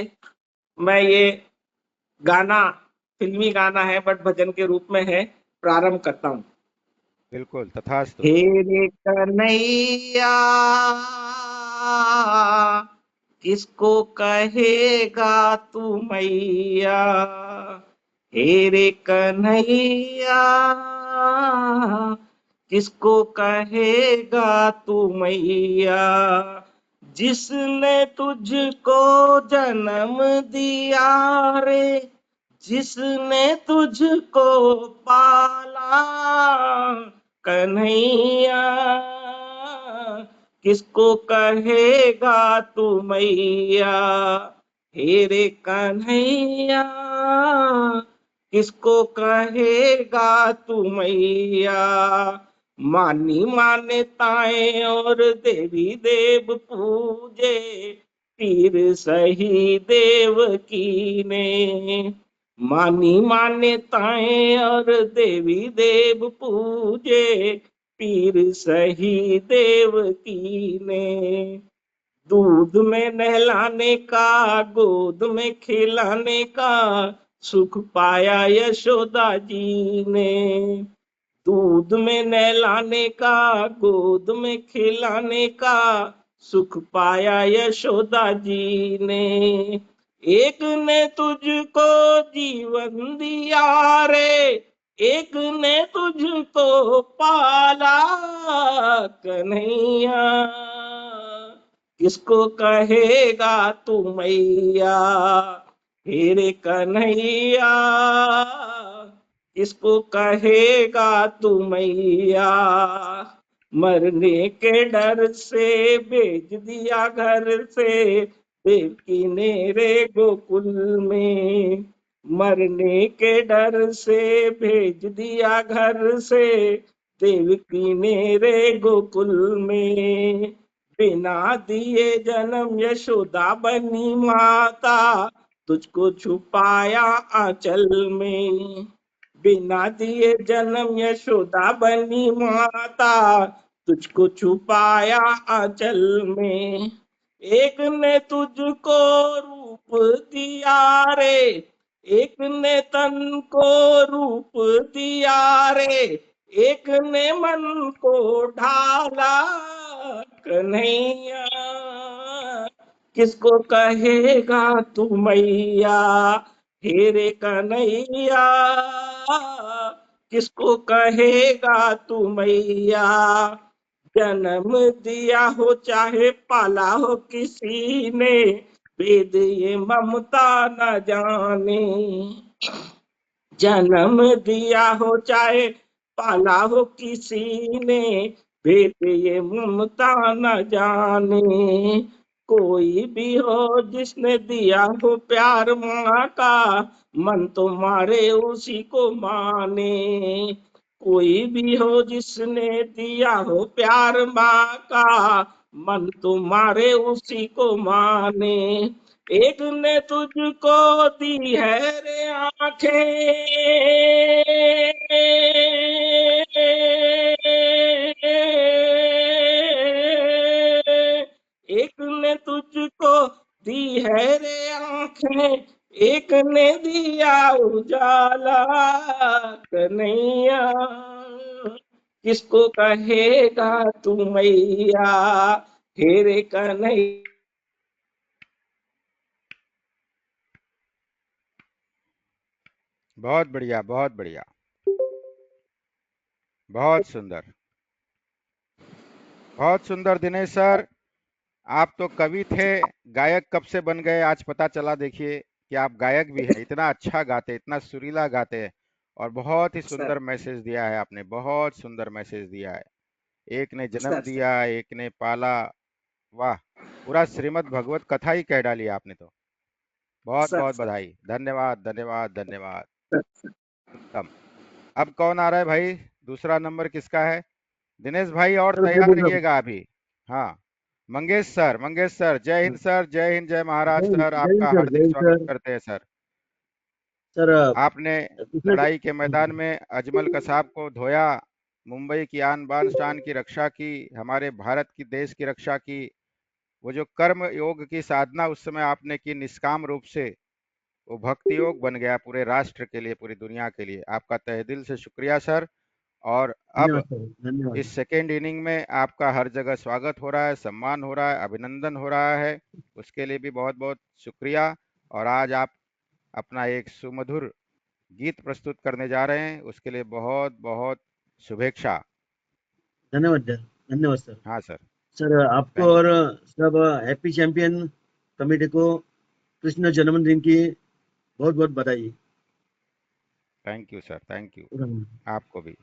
मैं ये गाना, फिल्मी गाना है बट भजन के रूप में है, प्रारंभ करता हूँ। बिल्कुल, तथास्तु। हे रे कन्हैया किसको कहेगा तू मैया, हे रे कन्हैया किसको कहेगा तू मैया, जिसने तुझको जन्म दिया रे, जिसने तुझको पाला कन्हैया, किसको कहेगा तू मैया, हे रे कन्हैया किसको कहेगा तू मैया। मानी मान्यताएं और देवी देव पूजे, पीर सही देव की ने, मानी मान्यताएं और देवी देव पूजे, पीर सही देव की ने। दूध में नहलाने का, गोद में खिलाने का सुख पाया यशोदा जी ने, दूध में नहलाने का, गोद में खिलाने का सुख पाया यशोदा जी ने। एक ने तुझको जीवन दिया रे, एक ने तुझको पाला कन्हैया, किसको कहेगा तू मैया, हे रे कन्हैया, किसको कहेगा तू मैया। मरने के डर से भेज दिया घर से देवकी ने रे गोकुल में, मरने के डर से भेज दिया घर से देवकी ने रे गोकुल में। बिना दिए जन्म यशोदा बनी माता, तुझको छुपाया आंचल में। बिना दिए जन्म यशोदा बनी माता, तुझको छुपाया आंचल में। एक ने तुझको रूप दिया रे, एक ने तन को रूप दिया रे, एक ने मन को ढाला कन्हैया, किसको कहेगा तू मैया, हे रे कन्हैया, किसको कहेगा तू मैया। जन्म दिया हो चाहे पाला हो किसी ने, भेद ये ममता न जाने। जन्म दिया हो चाहे पाला हो किसी ने, भेद ये ममता न जाने। कोई भी हो जिसने दिया हो प्यार माँ का, मन तो मारे उसी को माने। कोई भी हो जिसने दिया हो प्यार माँ का, मन तो मारे उसी को माने। एक ने तुझको दी है रे आंखें, एक ने तुझको दी है रे आंखें, एक ने दिया उजाला कन्हैया, किसको कहेगा तू मैया, हे रे कन्हैया। बहुत बढ़िया, बहुत बढ़िया, बहुत सुंदर, बहुत सुंदर दिनेश सर। आप तो कवि थे, गायक कब से बन गए आज पता चला। देखिए कि आप गायक भी हैं, इतना अच्छा गाते, इतना सुरीला गाते हैं, और बहुत ही सर सुंदर मैसेज दिया है आपने, बहुत सुंदर मैसेज दिया है। एक ने जन्म सर दिया, एक ने पाला, वाह, पूरा श्रीमद् भगवत कथा ही कह डाली आपने तो। बहुत सर बहुत सर बधाई, धन्यवाद धन्यवाद धन्यवाद। सर उत्तम। अब कौन आ रहा है भाई? दूसरा नंबर किसका है? दिनेश भाई और सर तैयार बोलिए रहिएगा अभी। हाँ, मंगेश सर, मंगेश सर, जय हिंद सर, जय हिंद, जय महाराज सर, जय हिंद आपका सर, जय हार्दिक हिंद स्वागत सर। करते हैं सर। सर आपने पिछले लड़ाई के मैदान में अजमल कसाब को धोया, मुंबई की आन बान शान की रक्षा की, हमारे भारत की देश की रक्षा की। वो जो कर्म योग की साधना उस समय आपने की निष्काम रूप से, वो भक्ति योग बन गया पूरे राष्ट्र के लिए, पूरी दुनिया के लिए। आपका तहे दिल से शुक्रिया सर। और अब धन्यवाद सर, धन्यवाद। इस सेकेंड इनिंग में आपका हर जगह स्वागत हो रहा है, सम्मान हो रहा है, अभिनंदन हो रहा है, उसके लिए भी बहुत बहुत शुक्रिया। और आज आप अपना एक सुमधुर गीत प्रस्तुत करने जा रहे हैं, उसके लिए बहुत बहुत शुभेच्छा। धन्यवाद सर, धन्यवाद सर। हाँ सर, सर आपको थैंक और यू। सब हैप्पी चैंपियन कमेटी को कृष्ण जन्मदिन की बहुत बहुत बधाई। Thank you sir, thank you. धन्यवाद। आपको भी।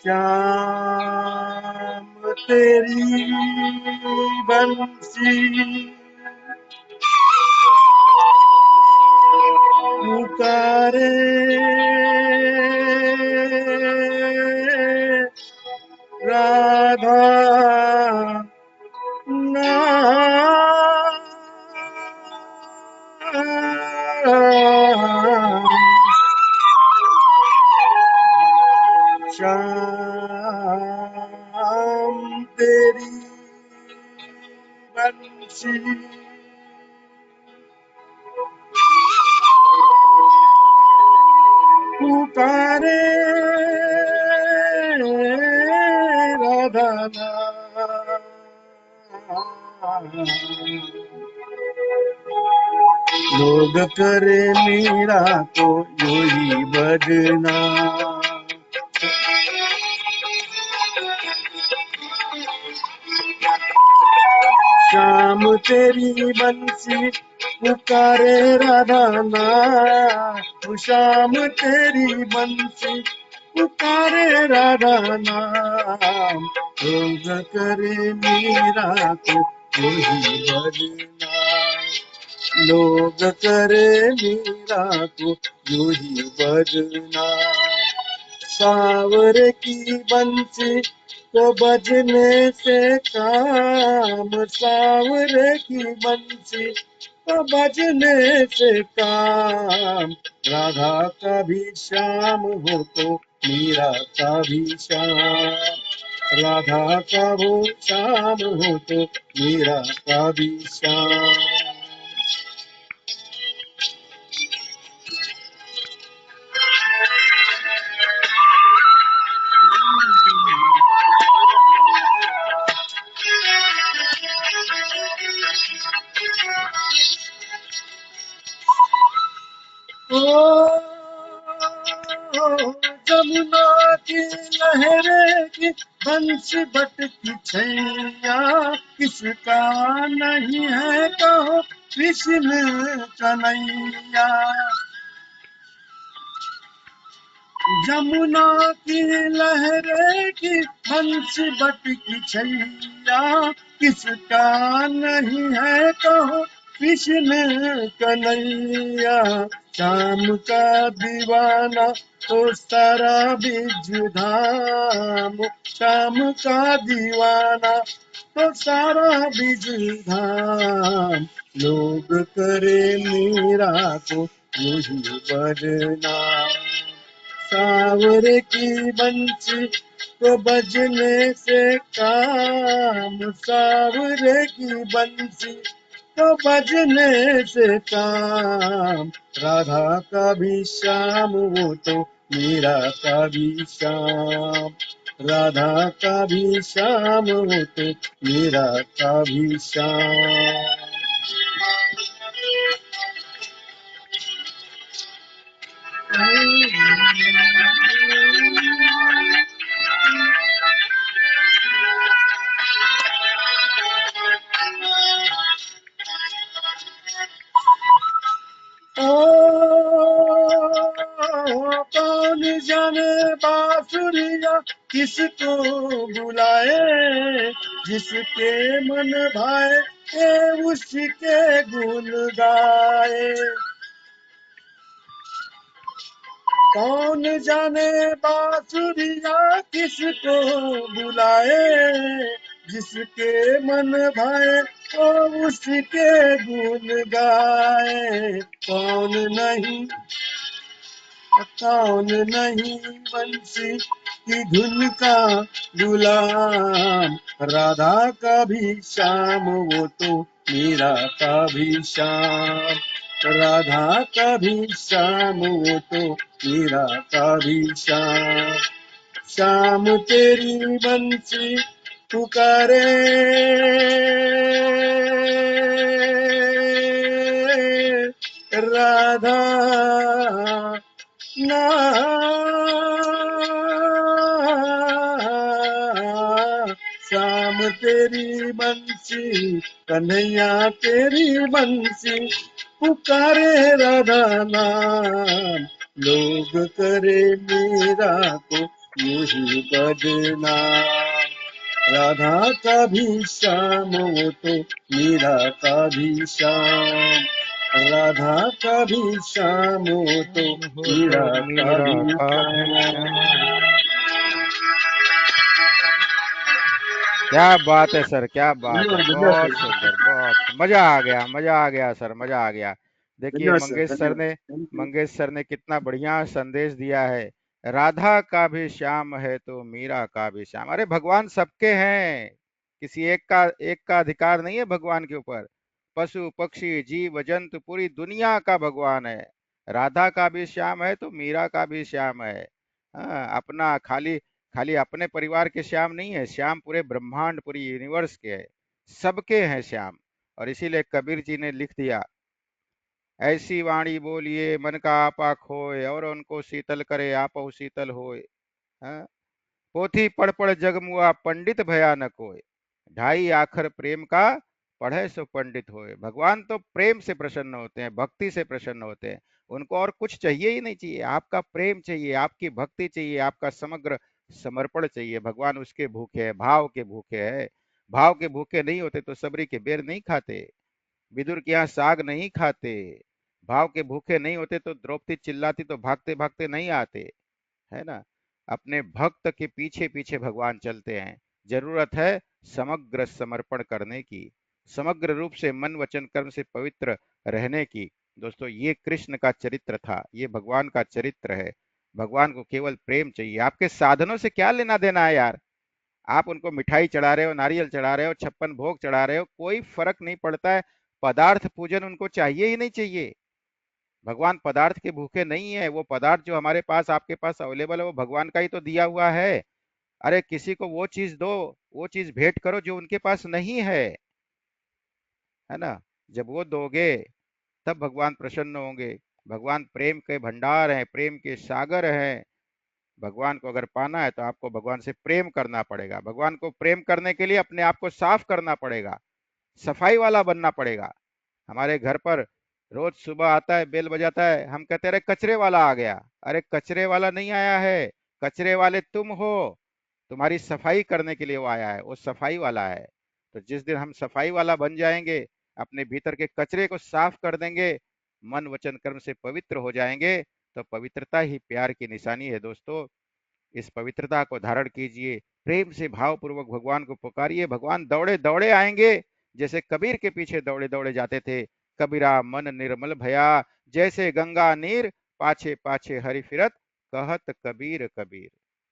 श्याम तेरी बंसी पुकारे, राधा श्याम तेरी बंसी पुकारे राधा लोग करे मीरा को यूं ही भजना श्याम तेरी बंसी पुकारे राधा नाम श्याम तेरी बंसी पुकारे राधा नाम लोग करे मीरा को वही भजना लोग करे मीरा को वही भजना सावर की बंसी तो बजने से काम सावर की बंसी तो बजने से काम राधा का भी श्याम हो तो मीरा का भी श्याम राधा का वो श्याम हो तो मीरा का भी श्याम जमुना की लहरें की बंश बटकी छैया किसका नहीं है कहो कृष्ण कन्हैया जमुना की लहरें की हंस बटकी छैया किसका नहीं है कहो कृष्ण कन्हैया शाम का दीवाना तो सारा बिजु धाम शाम का दीवाना तो सारा बिजु धाम लोग करे मीरा को यही बदनाम सावर की बंसी को बजने से काम सावर की बंसी तो बजने से काम राधा का भी श्याम वो तो मीरा का भी श्याम राधा का भी श्याम वो तो मीरा का भी श्याम कौन जाने बांसुरिया किसको बुलाए जिसके मन भाए उसके गुण गाए कौन जाने बांसुरिया किसको बुलाए जिसके मन भाए उसके गुण गाए कौन नहीं बंसी की धुन का गुलाम राधा का भी श्याम वो तो मीरा का भी श्याम राधा का भी श्याम वो तो मीरा का भी श्याम श्याम तेरी बंसी पुकारे राधा ना श्याम तेरी बंसी कन्हैया तेरी बंसी पुकारे राधा नाम लोग करे मीरा को यूं ही बदनाम राधा का भी श्याम वो तो मीरा का भी श्याम राधा का भी श्याम वो तो हो मीरा तो का मीरा भी का भी श्याम श्याम। क्या बात है सर, क्या बात है, धन्यवाद बहुत सर सुंदर, बहुत मजा आ गया, मजा आ गया सर, मजा आ गया। देखिए धन्यवाद सर मंगेश सर धन्यवाद ने थैंक यू मंगेश सर ने कितना बढ़िया संदेश दिया है राधा का भी श्याम है तो मीरा का भी श्याम। अरे भगवान सबके हैं, किसी एक का अधिकार नहीं है भगवान के ऊपर। पशु पक्षी जीव जंतु पूरी दुनिया का भगवान है। राधा का भी श्याम है तो मीरा का भी श्याम है। हाँ, अपना खाली खाली अपने परिवार के श्याम नहीं है, श्याम पूरे ब्रह्मांड पूरी यूनिवर्स के है, सबके हैं श्याम। और इसीलिए कबीर जी ने लिख दिया, ऐसी वाणी बोलिए मन का आपा खोए, और उनको शीतल करे आपहु शीतल होए। हाँ? पोथी पढ़ पढ़ जग मुआ पंडित भयानक होए, ढाई आखर प्रेम का पढ़े सो पंडित होए। भगवान तो प्रेम से प्रसन्न होते हैं, भक्ति से प्रसन्न होते हैं। उनको और कुछ चाहिए ही नहीं, चाहिए आपका प्रेम चाहिए, आपकी भक्ति चाहिए, आपका समग्र समर्पण चाहिए। भगवान उसके भूखे हैं, भाव के भूखे हैं। भाव के भूखे नहीं होते तो सबरी के बेर नहीं खाते, विदुर के यहाँ साग नहीं खाते। भाव के भूखे नहीं होते तो द्रौपदी चिल्लाती तो भागते भागते नहीं आते, है ना। अपने भक्त के पीछे पीछे भगवान चलते हैं। जरूरत है समग्र समर्पण करने की, समग्र रूप से मन वचन कर्म से पवित्र रहने की। दोस्तों, ये कृष्ण का चरित्र था, ये भगवान का चरित्र है। भगवान को केवल प्रेम चाहिए। आपके साधनों से क्या लेना देना है यार। आप उनको मिठाई चढ़ा रहे हो, नारियल चढ़ा रहे हो, 56 भोग चढ़ा रहे हो, कोई फर्क नहीं पड़ता है। पदार्थ पूजन उनको चाहिए ही नहीं चाहिए। भगवान पदार्थ के भूखे नहीं है। वो पदार्थ जो हमारे पास आपके पास अवेलेबल है वो भगवान का ही तो दिया हुआ है। अरे किसी को वो चीज दो, वो चीज भेंट करो जो उनके पास नहीं है ना। जब वो दोगे तब भगवान प्रसन्न होंगे। भगवान प्रेम के भंडार हैं, प्रेम के सागर हैं। भगवान को अगर पाना है तो आपको भगवान से प्रेम करना पड़ेगा। भगवान को प्रेम करने के लिए अपने आप को साफ करना पड़ेगा, सफाई वाला बनना पड़ेगा। हमारे घर पर रोज सुबह आता है, बेल बजाता है, हम कहते हैं अरे कचरे वाला आ गया। अरे कचरे वाला नहीं आया है, कचरे वाले तुम हो। तुम्हारी सफाई करने के लिए वो आया है, वो सफाई वाला है। तो जिस दिन हम सफाई वाला बन जाएंगे, अपने भीतर के कचरे को साफ कर देंगे, मन वचन कर्म से पवित्र हो जाएंगे, तो पवित्रता ही प्यार की निशानी है। दोस्तों, इस पवित्रता को धारण कीजिए, प्रेम से भाव पूर्वक भगवान को पुकारिए। भगवान दौड़े दौड़े आएंगे, जैसे कबीर के पीछे दौड़े दौड़े जाते थे। कबीरा मन निर्मल भया, जैसे गंगा नीर पाछे पाछे हरि फिरत, कहत कबीर कबीर।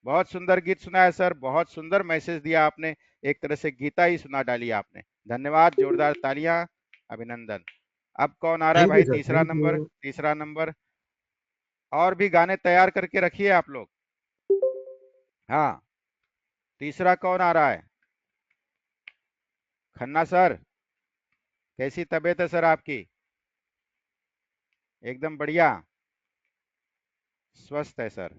बहुत सुंदर गीत सुना है सर, बहुत सुंदर मैसेज दिया आपने। एक तरह से गीता ही सुना डाली आपने। धन्यवाद, जोरदार तालियां, अभिनंदन। अब कौन आ रहा है थैंक यू भाई? सर, तीसरा थैंक नंबर, यू। तीसरा नंबर। और भी गाने तैयार करके रखिए आप लोग। हाँ, तीसरा कौन आ रहा है? खन्ना सर, कैसी तबीयत है सर आपकी? एकदम बढ़िया, स्वस्थ है सर,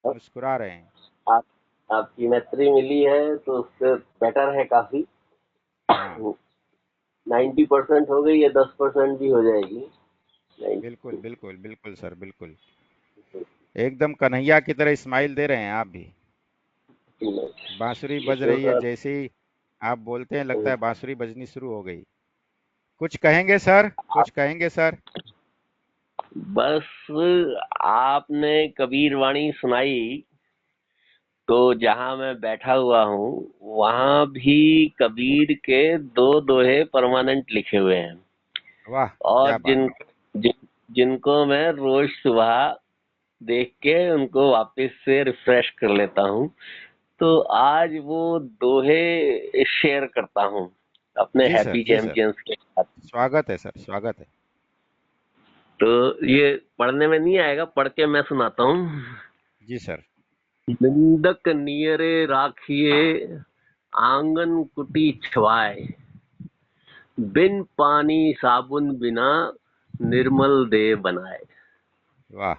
मुस्कुरा रहे हैं। आप आपकी मैत्री मिली है तो उससे बेटर है काफी। हाँ 90% हो गई है, 10% भी हो जाएगी। बिल्कुल बिल्कुल बिल्कुल सर, बिल्कुल एकदम कन्हैया की तरह स्माइल दे रहे हैं आप भी। बांसुरी बज रही है, जैसे ही आप बोलते हैं लगता है बांसुरी बजनी शुरू हो गई। कुछ कहेंगे सर, कुछ कहेंगे सर? बस आपने कबीर वाणी सुनाई तो जहां मैं बैठा हुआ हूँ वहां भी कबीर के दो दोहे परमानेंट लिखे हुए हैं। वाह, और क्या बात। जिनको मैं रोज सुबह देख के उनको वापस से रिफ्रेश कर लेता हूँ। तो आज वो दोहे शेयर करता हूँ अपने जी सर, हैप्पी जी सर, चैंपियंस के साथ। स्वागत है सर, स्वागत है। तो ये पढ़ने में नहीं आएगा, पढ़ के मैं सुनाता हूँ। जी सर। निंदक नियरे राखिए आंगन कुटी छवाए, बिन पानी साबुन बिना निर्मल देह बनाए। वाह।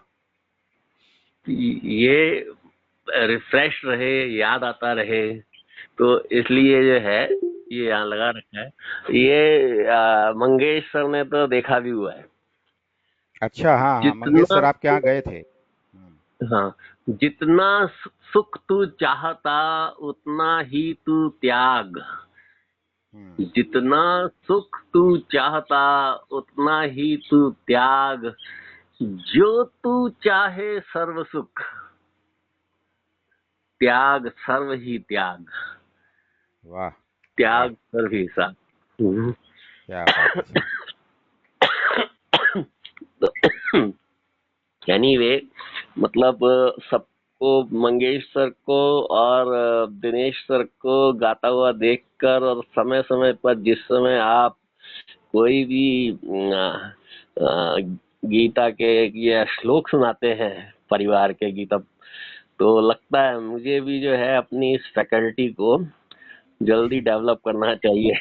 ये रिफ्रेश रहे, याद आता रहे, तो इसलिए जो है ये यहाँ लगा रखा है। ये मंगेश सर ने तो देखा भी हुआ है। अच्छा, हाँ हाँ, मंगेश जितना सर आपके यहाँ गए थे। हाँ, जितना सुख तू चाहता उतना ही तू त्याग, हम्म, जितना सुख तू चाहता उतना ही तू त्याग, जो तू चाहे सर्व सुख, त्याग सर्व ही त्याग, वाह वाह, त्याग सर्व ही साथ। क्या बात है सर। एनीवे, मतलब सबको आपको मंगेश सर को और दिनेश सर को गाता हुआ देखकर, और समय समय पर जिस समय आप कोई भी गीता के ये श्लोक सुनाते हैं परिवार के गीता, तो लगता है मुझे भी जो है अपनी इस फैकल्टी को जल्दी डेवलप करना चाहिए।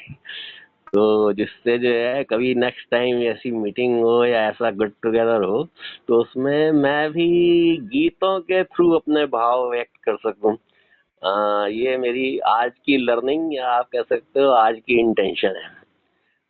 तो जिससे जो है कभी नेक्स्ट टाइम ऐसी मीटिंग हो या ऐसा गेट टुगेदर हो तो उसमें मैं भी गीतों के थ्रू अपने भाव व्यक्त कर सकूं। ये मेरी आज की लर्निंग या आप कह सकते हो आज की इंटेंशन है।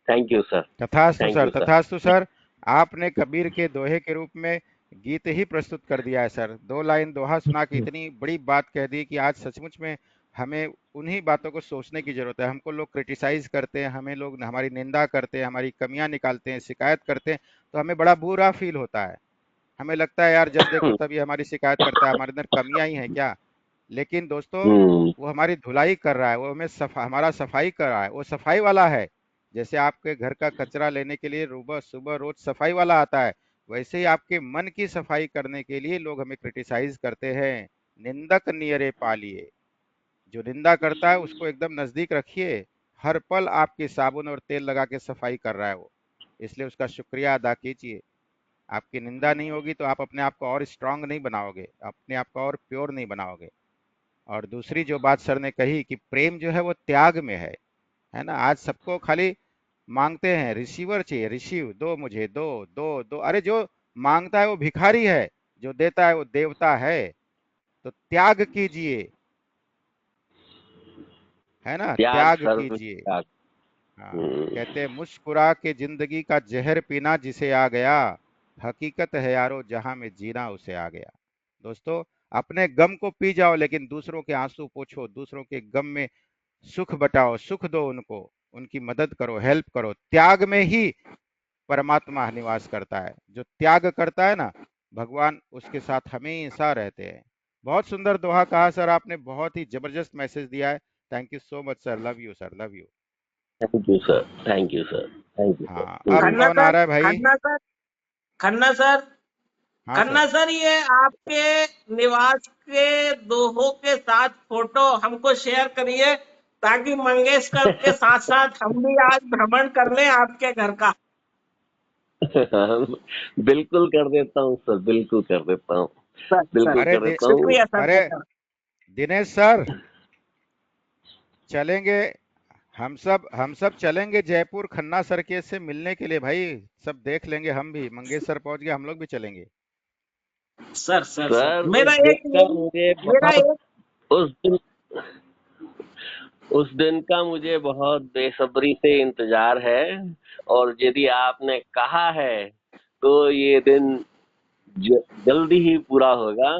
Thank you sir. तथास्तु थैंक सर, यू सर। तथास्तु सर। आपने कबीर के दोहे के रूप में गीत ही प्रस्तुत कर दिया है सर। 2 लाइन दोहा सुना के इतनी बड़ी बात कह दी कि आज सचमुच में हमें उन्हीं बातों को सोचने की ज़रूरत है। हमको लोग क्रिटिसाइज़ करते हैं, हमें लोग हमारी निंदा करते हैं, हमारी कमियाँ निकालते हैं, शिकायत करते हैं, तो हमें बड़ा बुरा फ़ील होता है। हमें लगता है यार जब देखो तब ये हमारी शिकायत करता है, हमारे अंदर कमियाँ ही हैं क्या? लेकिन दोस्तों वो हमारी धुलाई कर रहा है, वो हमें हमारा सफाई कर रहा है, वो सफाई वाला है। जैसे आपके घर का कचरा लेने के लिए सुबह सुबह रोज सफाई वाला आता है, वैसे ही आपके मन की सफाई करने के लिए लोग हमें क्रिटिसाइज करते हैं। निंदक नियरे पालिए, जो निंदा करता है उसको एकदम नजदीक रखिए। हर पल आपकी साबुन और तेल लगा के सफाई कर रहा है वो, इसलिए उसका शुक्रिया अदा कीजिए। आपकी निंदा नहीं होगी तो आप अपने आप को और स्ट्रांग नहीं बनाओगे, अपने आप को और प्योर नहीं बनाओगे। और दूसरी जो बात सर ने कही कि प्रेम जो है वो त्याग में है ना? आज सबको खाली मांगते हैं, रिसीवर चाहिए, रिसीव, दो मुझे, दो दो दो। अरे जो मांगता है वो भिखारी है, जो देता है वो देवता है। तो त्याग कीजिए, है ना? त्याग त्याग सर, कीजिए। त्याग। हाँ, कहते हैं मुस्कुरा के जिंदगी का जहर पीना जिसे आ गया, हकीकत है यारो जहां में जीना उसे आ गया। दोस्तों, अपने गम को पी जाओ लेकिन दूसरों के आंसू पोंछो, दूसरों के गम में सुख बटाओ, सुख दो उनको, उनकी मदद करो, हेल्प करो। त्याग में ही परमात्मा निवास करता है। जो त्याग करता है ना, भगवान उसके साथ हमेशा रहते हैं। बहुत सुंदर दोहा कहा सर आपने, बहुत ही जबरदस्त मैसेज दिया है। Thank you so much sir, love you sir, love you. Thank you sir. Thank you sir. Thank you हाँ, सर। अब खन्ना कौन आ सर, रहा है भाई? खन्ना सर, खन्ना सर, हाँ खन्ना सर। सर, ये आपके निवास के दोहों के साथ फोटो हमको शेयर करिए ताकि मंगेशकर के साथ साथ हम भी आज भ्रमण कर लें आपके घर का। बिल्कुल कर देता हूँ सर, बिल्कुल कर देता हूँ, सर सर, बिल्कुल अरे कर दि, देता हूँ। शुक्रिया सर, अरे धन्यवाद। दिनेश सर, चलेंगे, हम सब चलेंगे जयपुर खन्ना सर के से मिलने के लिए भाई। सब देख लेंगे, हम भी मंगेश सर पहुंच गए, हम लोग भी चलेंगे। सर सर सर, सर उस दिन का मुझे मेरा बहुत, एक उस दिन उस दिन का मुझे बहुत बेसब्री से इंतजार है, और यदि आपने कहा है तो ये दिन जल्दी ही पूरा होगा।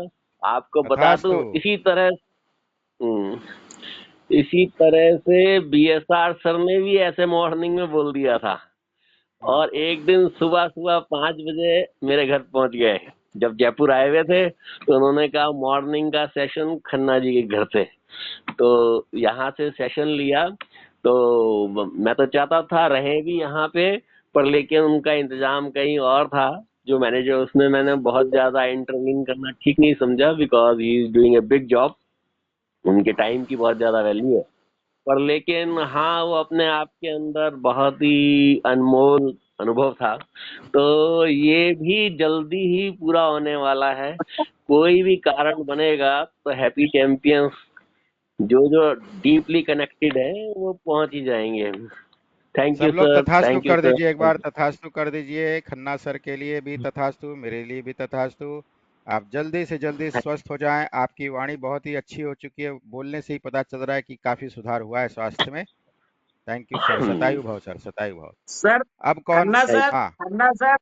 आपको बता दूं, तथास्तु। हम्म, इसी तरह से बीएसआर सर ने भी ऐसे मॉर्निंग में बोल दिया था, और एक दिन सुबह सुबह 5 बजे मेरे घर पहुंच गए। जब जयपुर आए हुए थे तो उन्होंने कहा मॉर्निंग का सेशन खन्ना जी के घर से, तो यहाँ से सेशन लिया। तो मैं तो चाहता था रहे भी यहाँ पे, पर लेकिन उनका इंतजाम कहीं और था जो मैनेजर, उसमें मैंने बहुत ज्यादा इंटरवीन करना ठीक नहीं समझा, because he is doing a big job. उनके टाइम की बहुत ज्यादा वैल्यू है। पर लेकिन हाँ, वो अपने आप के अंदर बहुत ही अनमोल अनुभव था। तो ये भी जल्दी ही पूरा होने वाला है। कोई भी कारण बनेगा तो हैप्पी चैंपियंस जो जो डीपली कनेक्टेड है वो पहुंच ही जाएंगे। थैंक सब यू लोग सर, तथास्तु थैंक यू कर सर, दीजिए, एक थैंक बार तथास्तु कर दीजिए। खन्ना सर के लिए भी तथास्तु, मेरे लिए भी तथास्तु। आप जल्दी से जल्दी स्वस्थ हो जाएं। आपकी वाणी बहुत ही अच्छी हो चुकी है, बोलने से ही पता चल रहा है कि काफी सुधार हुआ है स्वास्थ्य में। Thank you sir, you. शतायु भव सर, शतायु भव। सर, अब कौन? थैंक। हाँ। खन्ना सर,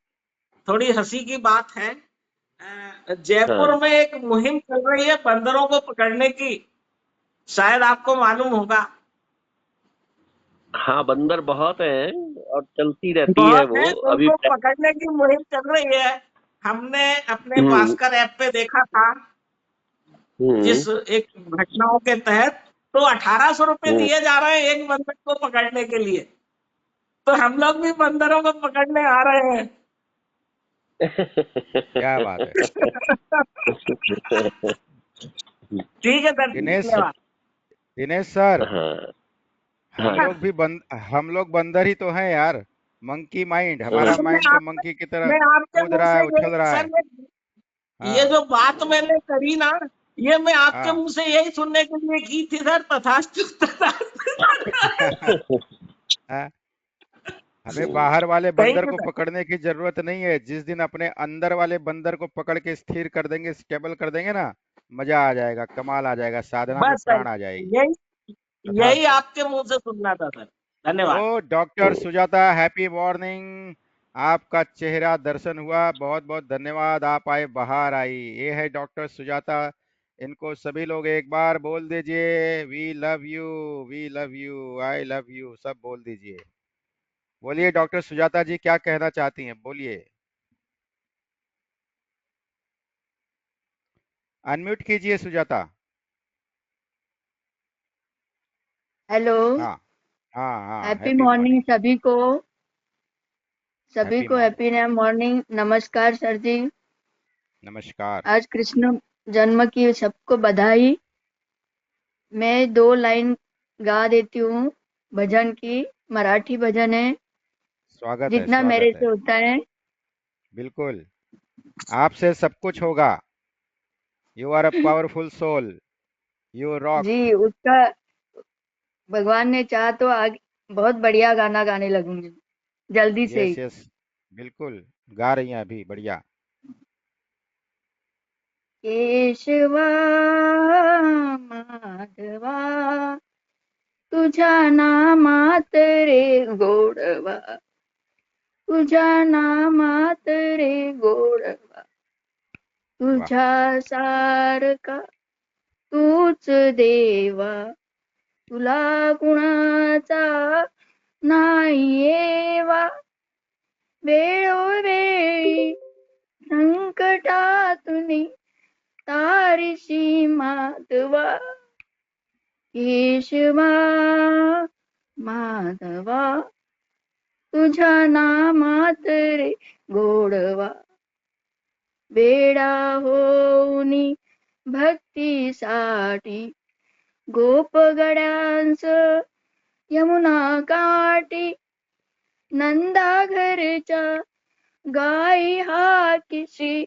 थोड़ी हंसी की बात है। हाँ जयपुर में एक मुहिम चल रही है बंदरों को पकड़ने की, शायद आपको मालूम होगा। हाँ, बंदर बहुत हैं और चलती रहती है बहुत वो है, अभी। उनको पकड़ने की मुहिम चल रही है। हमने अपने हम्म। भास्कर ऐप पे देखा था, हम्म। जिस एक घटनाओं के तहत तो 1800 रुपए हम्म। दिए जा रहे हैं एक बंदर को पकड़ने के लिए। तो हम लोग भी बंदरों को पकड़ने आ रहे हैं। क्या बात है। ठीक है सर, दिनेश धन्यवाद। दिनेश सर, हाँ हम हाँ लोग भी हम लोग बंदर ही तो हैं यार। मंकी माइंड, हमारा सर माइंड तो मंकी की तरह मैं आपके कूद मुंह रहा से है, उछल रहा है। ये हाँ। जो बात मैंने करी ना, ये मैं आपके हाँ। मुंह से यही सुनने के लिए की थी सर। तथास्तु तथास्तु। हाँ, हमें बाहर वाले थैंक बंदर यू को सर। पकड़ने की जरूरत नहीं है। जिस दिन अपने अंदर वाले बंदर को पकड़ के स्थिर कर देंगे, स्टेबल कर देंगे ना, मजा आ जाएगा, कमाल आ जाएगा, साधना में बस सर, प्राण आ जाएगी। यही यही तथास्तु। आपके मुंह से सुनना था सर। धन्यवाद। ओ डॉक्टर सुजाता, हैप्पी मॉर्निंग। आपका चेहरा दर्शन हुआ, बहुत बहुत धन्यवाद। आप आए, बाहर आई। ये है डॉक्टर सुजाता। इनको सभी लोग एक बार बोल दीजिए, we love you, we love you, I love you, सब बोल दीजिए। बोलिए डॉक्टर सुजाता जी, क्या कहना चाहती हैं, बोलिए। अनम्यूट कीजिए सुजाता। हेलो। हाँ। हाँ हाँ, हैप्पी हैप्पी मॉर्निंग मॉर्निंग। सभी हैप्पी को मॉर्निंग। Happy morning. नमस्कार सर जी। नमस्कार। आज कृष्ण जन्म की सबको बधाई। मैं 2 लाइन गा देती हूँ भजन की। मराठी भजन है, स्वागत है, जितना मेरे स्वागत है। से होता है। बिल्कुल, आपसे सब कुछ होगा। You are a powerful soul, you rock. जी, उसका भगवान ने चाहा तो आगे बहुत बढ़िया गाना गाने लगूंगी जल्दी से यस ही। यस, बिल्कुल। गा रही हैं अभी, बढ़िया। केशवा माधवा तुझ्या नामात रे गोडवा, तुझ्या नामात रे गोडवा, वाह। तुझ्या सारखा तूच देवा, तुला कुणाचा नाहीये वेळोवेळी संकटातुनी तारीशी माधवा, केशवा माधवा तुझ्या नामात रे गोडवा, वेडा होऊनी भक्तीसाठी गोपगड्यांच यमुना काठी, नंदा घरच्या गाई हाकीशी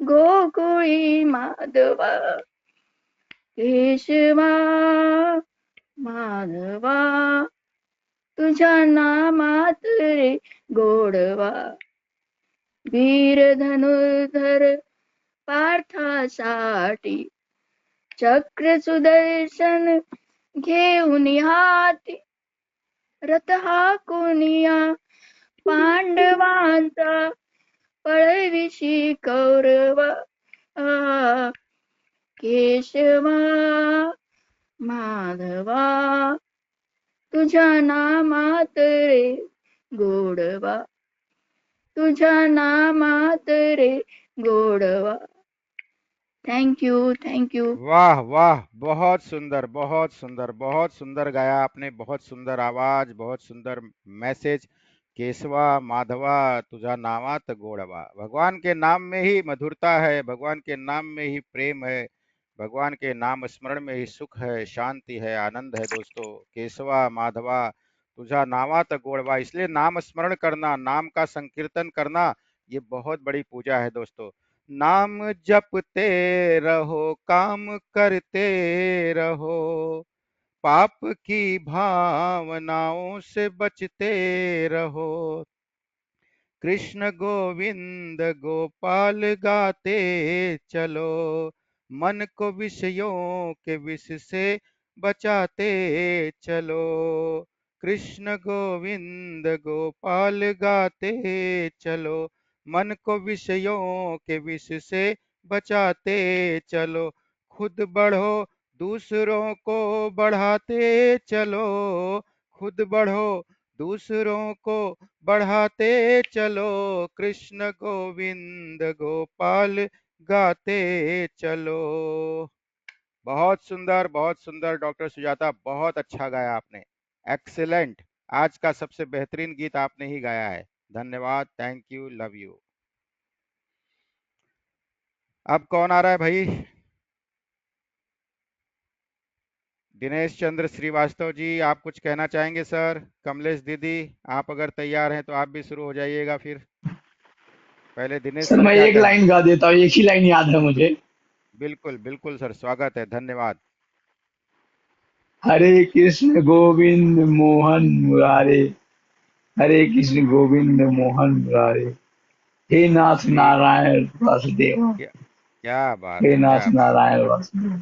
गोकुळी माधवा, केशवा माधवा तुझ्या नामात रे गोडवा, वीर धनुर्धर पार्थासाठी चक्र सुदर्शन घेऊन हाती, रथ हाकुनिया पांडवांचा पळविशी कौरवा, केशवा माधवा तुझ्या नामात रे गोडवा, तुझ्या नामात रे गोडवा। Thank you. वाह वाह, बहुत सुंदर, बहुत सुंदर, बहुत सुंदर गाया आपने, बहुत सुंदर आवाज, बहुत सुंदर मैसेज। केशवा माधवा तुझा नावात गोड़वा। भगवान के नाम में ही मधुरता है, भगवान के नाम में ही प्रेम है, भगवान के नाम स्मरण में ही सुख है, शांति है, आनंद है दोस्तों। केशवा माधवा तुझा नावात गोड़वा, इसलिए नाम स्मरण करना, नाम का संकीर्तन करना, ये बहुत बड़ी पूजा है दोस्तों। नाम जपते रहो, काम करते रहो, पाप की भावनाओं से बचते रहो। कृष्ण गोविंद गोपाल गाते चलो, मन को विषयों के विष से बचाते चलो। कृष्ण गोविंद गोपाल गाते चलो, मन को विषयों के विष से बचाते चलो। खुद बढ़ो, दूसरों को बढ़ाते चलो, खुद बढ़ो, दूसरों को बढ़ाते चलो। कृष्ण गोविंद गोपाल गाते चलो। बहुत सुंदर डॉक्टर सुजाता, बहुत अच्छा गाया आपने। एक्सीलेंट। आज का सबसे बेहतरीन गीत आपने ही गाया है। धन्यवाद, थैंक यू, लव यू। अब कौन आ रहा है भाई? दिनेश चंद्र श्रीवास्तव जी, आप कुछ कहना चाहेंगे सर? कमलेश दीदी, आप अगर तैयार हैं तो आप भी शुरू हो जाइएगा फिर। पहले दिनेश सर सर मैं क्या एक कहेंगे? लाइन गा देता हूँ, एक ही लाइन याद है मुझे। बिल्कुल बिल्कुल सर, स्वागत है, धन्यवाद। हरे कृष्ण गोविंद मोहन मुरारे, हरे कृष्ण गोविंद मोहन मुरारे, हे नाथ श्री नारायण वासुदेव, क्या, क्या बात हे है, नाथ क्या बात है। नारायण वासुदेव।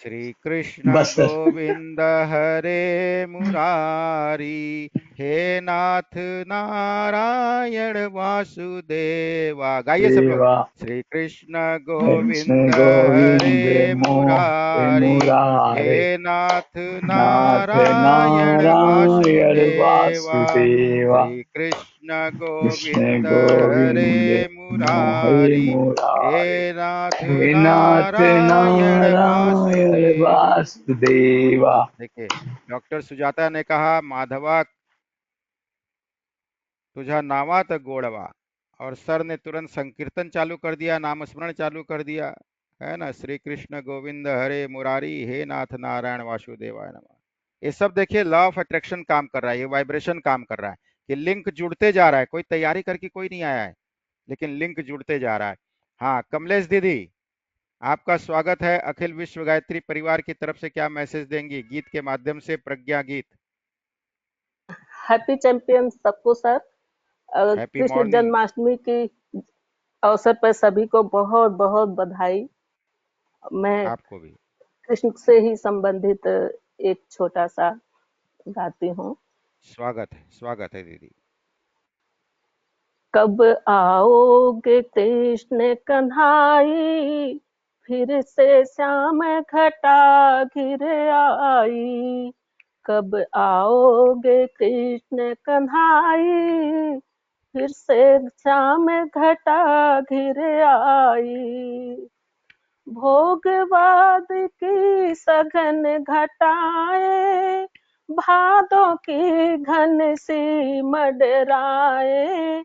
श्री कृष्ण बस सर। गोविंद हरे मुरारी, हे नाथ नारायण वासुदेवा। गाइए सब लोग। देवा, श्री कृष्ण हरे कृष्ण गोविंद गोविंद हरे मोहन मुरारी, मुरारे, हे नाथ नाथ नारायण नारायण वासुदेवा। वासुदेवा, श्री कृष्ण कृष्ण गोविंद गोविंद हरे हरे मुरारी, मुरारे, हे नाथ हे नाथ नारायण नारायण वासुदेवा। वासुदेवा। देखिए, डॉक्टर सुजाता ने कहा, माधवा तुझा नावात गोड़वा, और सर ने तुरंत संकीर्तन चालू कर दिया, नामस्मरण चालू कर दिया, है ना। श्री कृष्ण गोविंद हरे मुरारी, हे नाथ नारायण वासुदेवाय नमः। ये सब देखिए लॉ ऑफ अट्रैक्शन काम कर रहा है, ये वाइब्रेशन काम कर रहा है कि लिंक जुड़ते जा रहा है। कोई तैयारी करके कोई नहीं आया है, लेकिन लिंक जुड़ते जा रहा है। हाँ, कमलेश दीदी, आपका स्वागत है। अखिल विश्व गायत्री परिवार की तरफ से क्या मैसेज देंगी गीत के माध्यम से? प्रज्ञा गीत। हैप्पी चैंपियन सबको sir. Happy Krishna morning. Janmashtami की अवसर पर सभी को बहुत बहुत बधाई। मैं आपको भी। कृष्ण से ही संबंधित एक छोटा सा गाती हूँ। स्वागत है दीदी। कब आओगे कृष्ण कन्हाई, फिर से श्याम घटा घिर आई। कब आओगे कृष्ण कन्हाई, फिर से श्याम घटा घिर आई। भोगवाद की सघन घटाए, भादों की घन सी मडराए।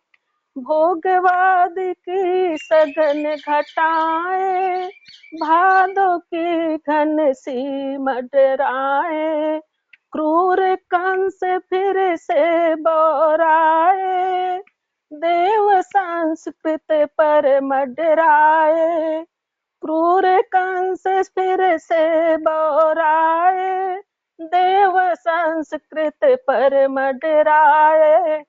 भोगवाद की सघन घटाए, भादों की घन सी मडराए। क्रूर कंस फिर से बोराए, देव संस्कृत पर मडराए। क्रूर कंस फिर से बोराए, देव संस्कृत पर मडराए।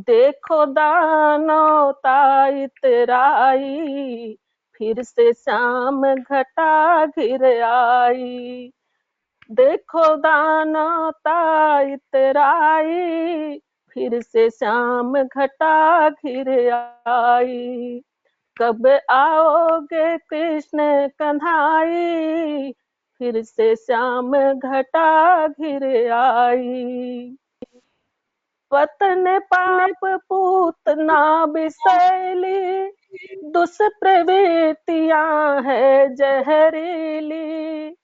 देखो दानवता इतराई, फिर से श्याम घटा घिर आई। देखो दानवता इतराई, फिर से श्याम घटा घिर आई। कब आओगे कृष्ण कन्हाई, फिर से श्याम घटा घिर आई। वतन पाप पूतना बिसैली, दुष्प्रवृत्तियां है जहरीली।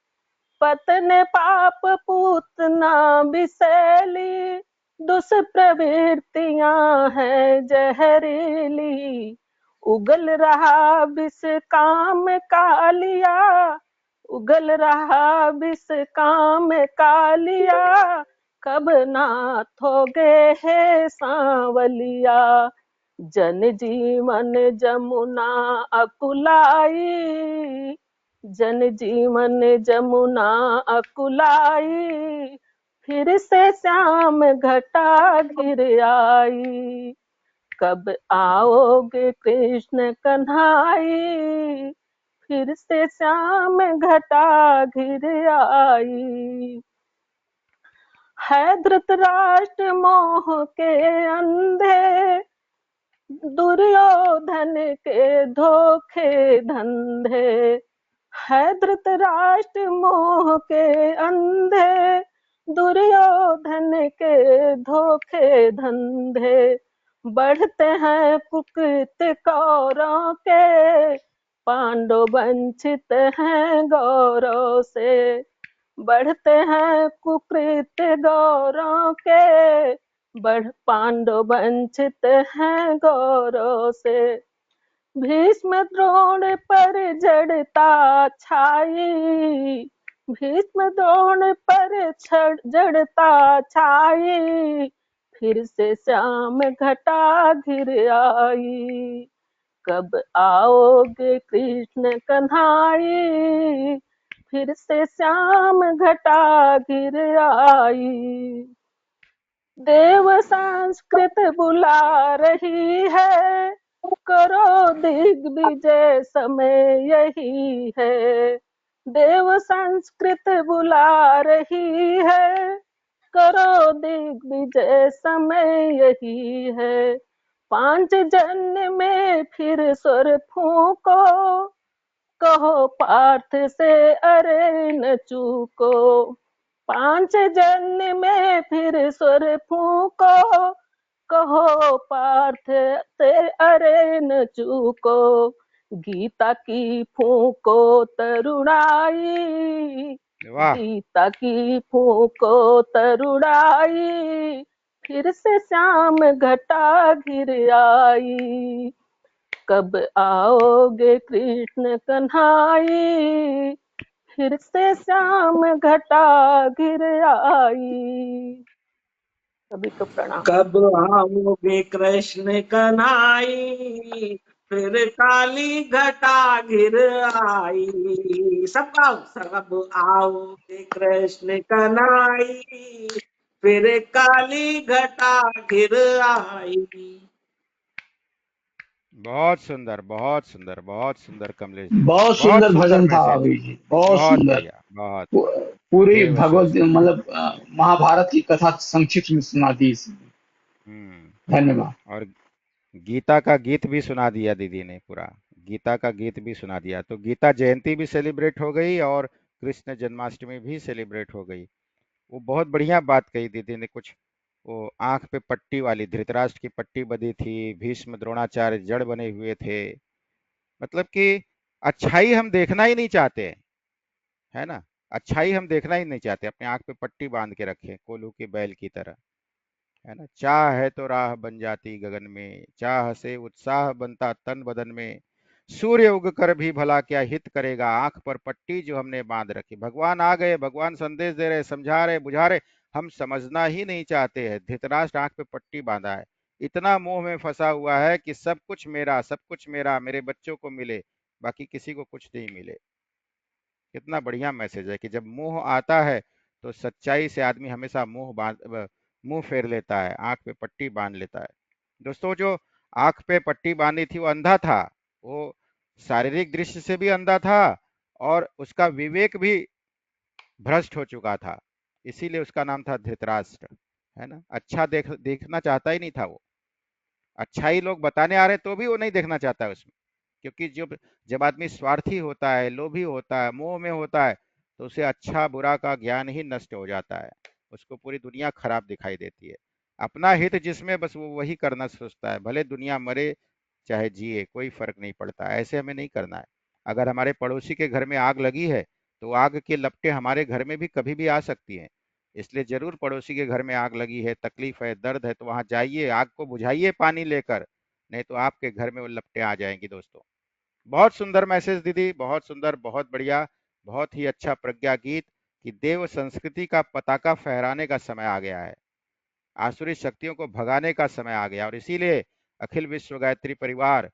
पतन पाप पूतना बिसैली, दुष्प्रवृत्तियां है जहरीली। उगल रहा विष काम कालिया, उगल रहा विष काम कालिया। कब नाथोगे हे सांवलिया, जन जीवन जमुना अकुलाई। जन जीवन जमुना अकुलाई, फिर से श्याम घटा घिर आई। कब आओगे कृष्ण कन्हाई, फिर से श्याम घटा घिर आई। है धृतराष्ट्र मोह के अंधे, दुर्योधन के धोखे धंधे। है धृतराष्ट्र मोह के अंधे, दुर्योधन के धोखे धंधे। बढ़ते हैं कुकृत कौरों के, पांडव वंचित हैं गौरव से। बढ़ते हैं कुकृत गौरों के, पांडव वंचित हैं गौरव से। भीष्म द्रोण पर जड़ता छाई, भीष्म द्रोण पर जड़ता छाई, फिर से श्याम घटा घिर आई। कब आओगे कृष्ण कन्हाई, फिर से श्याम घटा घिर आई। देव संस्कृत बुला रही है, करो दिग्विजय समय यही है। देव संस्कृत बुला रही है, करो दिग्विजय समय यही है। पांचजन्य में फिर स्वर फूको, कहो पार्थ से अरे न चूको। पांचजन्य में फिर स्वर फूको, कहो पार्थ से अरे न चूको। गीता की फूको तरुणाई, वाह गीता की फूको तरुणाई, फिर से श्याम घटा घिर आई। कब आओगे कृष्ण कन्हाई, फिर से श्याम घटा घिर आई। सभी को प्रणाम। कब आओगे कृष्ण कन्हाई, फिर काली घटा घिर आई। सब गाओ, सब आओगे कृष्ण कन्हाई, फिर काली घटा घिर आई। बहुत सुंदर बहुत सुंदर कमलेश जी, बहुत बहुत सुंदर सुंदर भजन था मैसेज, अभी जी, बहुत बहुत सुंदर। बढ़िया, बहुत पूरी देव भगवत संस्कृति। मतलब महाभारत की कथा संक्षिप्त में सुना दी इसने। धन्यवाद। और गीता का गीत भी सुना दिया दीदी ने पूरा, गीता का गीत भी सुना दिया। तो गीता जयंती भी सेलिब्रेट हो गई और कृष्ण जन्माष्टमी भी सेलिब्रेट हो गई। वो बहुत बढ़िया बात कही दीदी ने। कुछ वो आंख पे पट्टी वाली, धृतराष्ट्र की पट्टी बंधी थी, भीष्म द्रोणाचार्य जड़ बने हुए थे। मतलब कि अच्छाई हम देखना ही नहीं चाहते हैं, है ना। अच्छाई हम देखना ही नहीं चाहते, अपने आंख पे पट्टी बांध के रखे कोल्हू के बैल की तरह, है ना। चाह है तो राह बन जाती गगन में, चाह से उत्साह बनता तन बदन में, सूर्य उग कर भी भला क्या हित करेगा, आंख पर पट्टी जो हमने बांध रखी। भगवान आ गए, भगवान संदेश दे रहे, समझा रहे, बुझा रहे, हम समझना ही नहीं चाहते हैं। धृतराष्ट्र आंख पे पट्टी बांधा है, इतना मोह में फंसा हुआ है कि सब कुछ मेरा, सब कुछ मेरा, मेरे बच्चों को मिले, बाकी किसी को कुछ नहीं मिले। कितना बढ़िया मैसेज है कि जब मोह आता है तो सच्चाई से आदमी हमेशा मुंह फेर लेता है, आंख पे पट्टी बांध लेता है। दोस्तों, जो आंख पे पट्टी बांधी थी वो अंधा था, वो शारीरिक दृष्टि से भी अंधा था और उसका विवेक भी भ्रष्ट हो चुका था। इसीलिए उसका नाम था धृतराष्ट्र, है ना। अच्छा देखना चाहता ही नहीं था वो। अच्छाई लोग बताने आ रहे तो भी वो नहीं देखना चाहता है उसमें, क्योंकि जब जब आदमी स्वार्थी होता है, लोभी होता है, मोह में होता है, तो उसे अच्छा बुरा का ज्ञान ही नष्ट हो जाता है। उसको पूरी दुनिया खराब दिखाई देती है। अपना हित जिसमें, बस वो वही करना सोचता है, भले दुनिया मरे चाहे जिए, कोई फर्क नहीं पड़ता। ऐसे हमें नहीं करना है। अगर हमारे पड़ोसी के घर में आग लगी है तो आग के लपटें हमारे घर में भी कभी भी आ सकती हैं। इसलिए जरूर, पड़ोसी के घर में आग लगी है, तकलीफ है, दर्द है, तो वहां जाइए, आग को बुझाइए पानी लेकर, नहीं तो आपके घर में वो लपटें आ जाएंगी। दोस्तों, बहुत सुंदर मैसेज दीदी, बहुत सुंदर, बहुत बढ़िया, बहुत ही अच्छा प्रज्ञा गीत कि देव संस्कृति का पताका फहराने का समय आ गया है, आसुरी शक्तियों को भगाने का समय आ गया। और इसीलिए अखिल विश्व गायत्री परिवार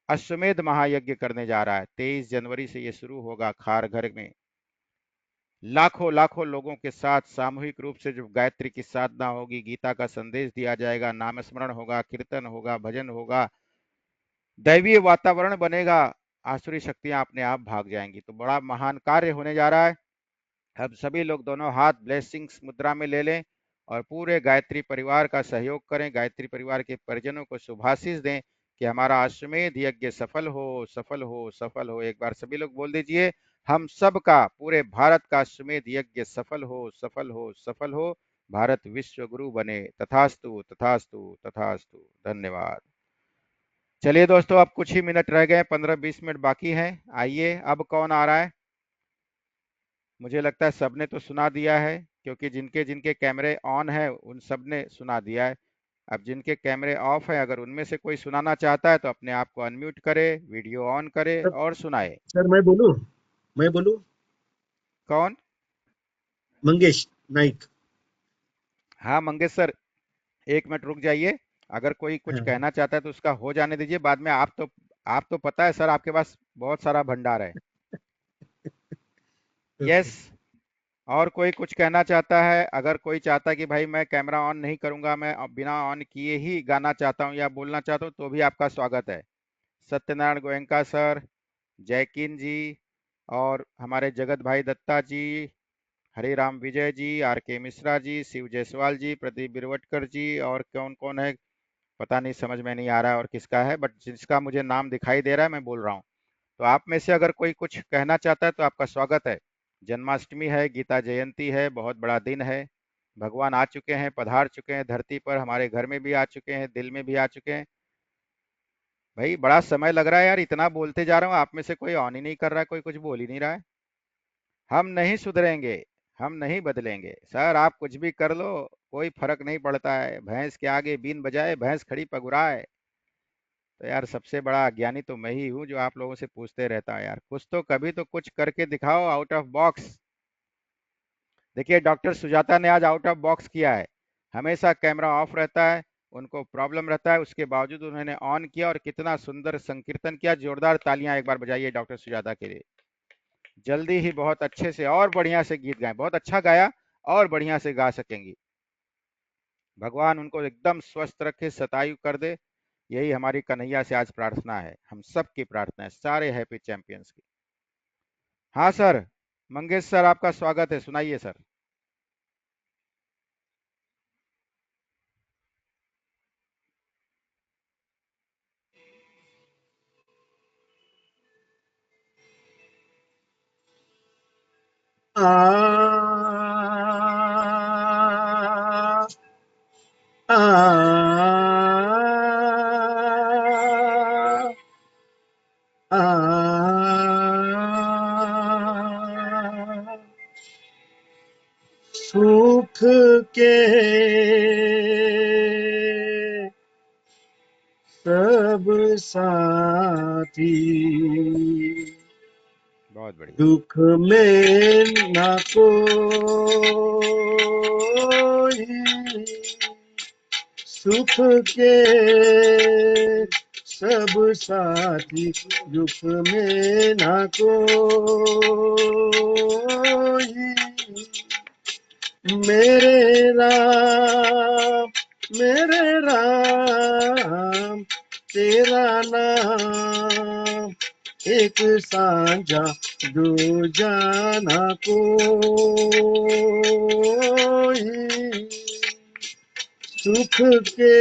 अश्वमेध महायज्ञ करने जा रहा है। 23 जनवरी से ये शुरू होगा। खारघर में लाखों लाखों लोगों के साथ सामूहिक रूप से जो गायत्री की साधना होगी, गीता का संदेश दिया जाएगा, नाम स्मरण होगा, कीर्तन होगा, भजन होगा, दैवीय वातावरण बनेगा, आसुरी शक्तियां अपने आप भाग जाएंगी। तो बड़ा महान कार्य होने जा रहा है। अब सभी लोग दोनों हाथ ब्लेसिंग्स मुद्रा में ले लें और पूरे गायत्री परिवार का सहयोग करें। गायत्री परिवार के परिजनों को शुभाशीष दें कि हमारा अश्वमेध यज्ञ सफल हो, सफल हो, सफल हो। एक बार सभी लोग बोल दीजिए, हम सब का, पूरे भारत का अश्वमेध यज्ञ सफल हो, सफल हो, सफल हो। भारत विश्व गुरु बने। तथास्तु, तथास्तु, तथास्तु। धन्यवाद। चलिए दोस्तों, अब कुछ ही मिनट रह गए, 15-20 मिनट बाकी हैं। आइए, अब कौन आ रहा है? मुझे लगता है सबने तो सुना दिया है, क्योंकि जिनके जिनके कैमरे ऑन है उन सब ने सुना दिया है। अब जिनके कैमरे ऑफ है, अगर उनमें से कोई सुनाना चाहता है तो अपने आप को अनम्यूट करे, वीडियो ऑन करे और सुनाए। सर मैं बोलूं? कौन? मंगेश नाइक। हाँ मंगेश सर, 1 मिनट रुक जाइए। अगर कोई कुछ हाँ, कहना चाहता है तो उसका हो जाने दीजिए, बाद में आप तो पता है सर, आपके पास बहुत सारा भंडार है। यस। और कोई कुछ कहना चाहता है? अगर कोई चाहता है कि भाई मैं कैमरा ऑन नहीं करूंगा, मैं बिना ऑन किए ही गाना चाहता हूं या बोलना चाहता हूं, तो भी आपका स्वागत है। सत्यनारायण गोयनका सर, जयकिन जी, और हमारे जगत भाई दत्ता जी, हरे राम विजय जी, आर के मिश्रा जी, शिव जायसवाल जी, प्रदीप बिरवटकर जी, और कौन कौन है पता नहीं, समझ में नहीं आ रहा है और किसका है, बट जिसका मुझे नाम दिखाई दे रहा है मैं बोल रहा हूँ। तो आप में से अगर कोई कुछ कहना चाहता है तो आपका स्वागत है। जन्माष्टमी है, गीता जयंती है, बहुत बड़ा दिन है। भगवान आ चुके हैं, पधार चुके हैं धरती पर, हमारे घर में भी आ चुके हैं, दिल में भी आ चुके हैं। भाई बड़ा समय लग रहा है यार, इतना बोलते जा रहा हूँ, आप में से कोई ऑन ही नहीं कर रहा है, कोई कुछ बोल ही नहीं रहा है। हम नहीं सुधरेंगे, हम नहीं बदलेंगे सर, आप कुछ भी कर लो, कोई फर्क नहीं पड़ता है। भैंस के आगे बीन बजाए, भैंस खड़ी पगुराए। तो यार सबसे बड़ा अज्ञानी तो मैं ही हूँ जो आप लोगों से पूछते रहता हूँ यार, कुछ तो कभी तो कुछ करके दिखाओ आउट ऑफ बॉक्स। देखिए डॉक्टर सुजाता ने आज आउट ऑफ बॉक्स किया है। हमेशा कैमरा ऑफ रहता है, उनको प्रॉब्लम रहता है, उसके बावजूद उन्होंने ऑन किया और कितना सुंदर संकीर्तन किया। जोरदार तालियां एक बार बजाइए डॉक्टर सुजाता के लिए। जल्दी ही बहुत अच्छे से और बढ़िया से गीत गाएं, बहुत अच्छा गाया और बढ़िया से गा सकेंगी। भगवान उनको एकदम स्वस्थ रखे, शतायु कर दे, यही हमारी कन्हैया से आज प्रार्थना है, हम सब की प्रार्थना है, सारे हैप्पी चैंपियंस की। हाँ सर, मंगेश सर आपका स्वागत है, सुनाइए सर। आ आ आ सुख के सब साथी, बहुत बढ़िया। दुख में ना कोई, सुख के सब साथी, दुख में ना कोई। मेरे राम तेरा नाम, एक साझा दूजा ना कोई, सुख के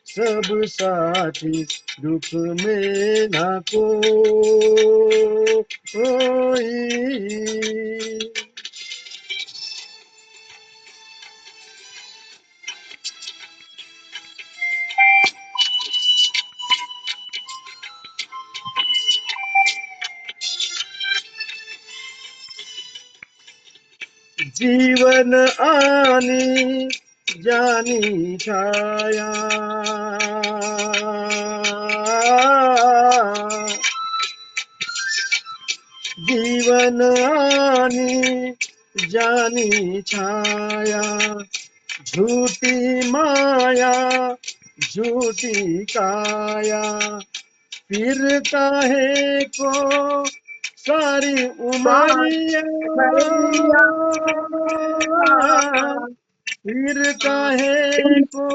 सब साथी, दुख में ना कोई। जीवन आनी जानी छाया, जीवन आनी जानी छाया, झूठी माया झूठी काया, फिर काहे को सारी उमरिया, फिर काहे को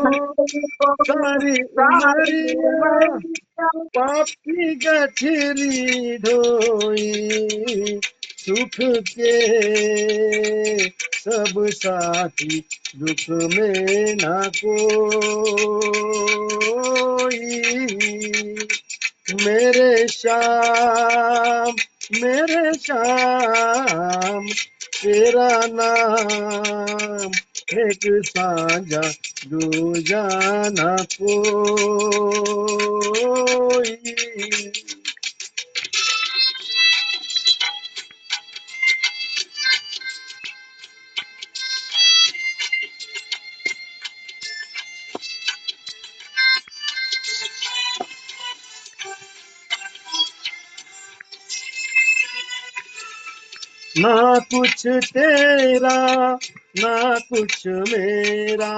सारी उमरिया, पाप की गठरी ढोई, सुख के सब साथी, दुख में ना कोई। मेरे श्याम तेरा नाम, एक साझा दूजा ना कोई। ना कुछ तेरा ना कुछ मेरा,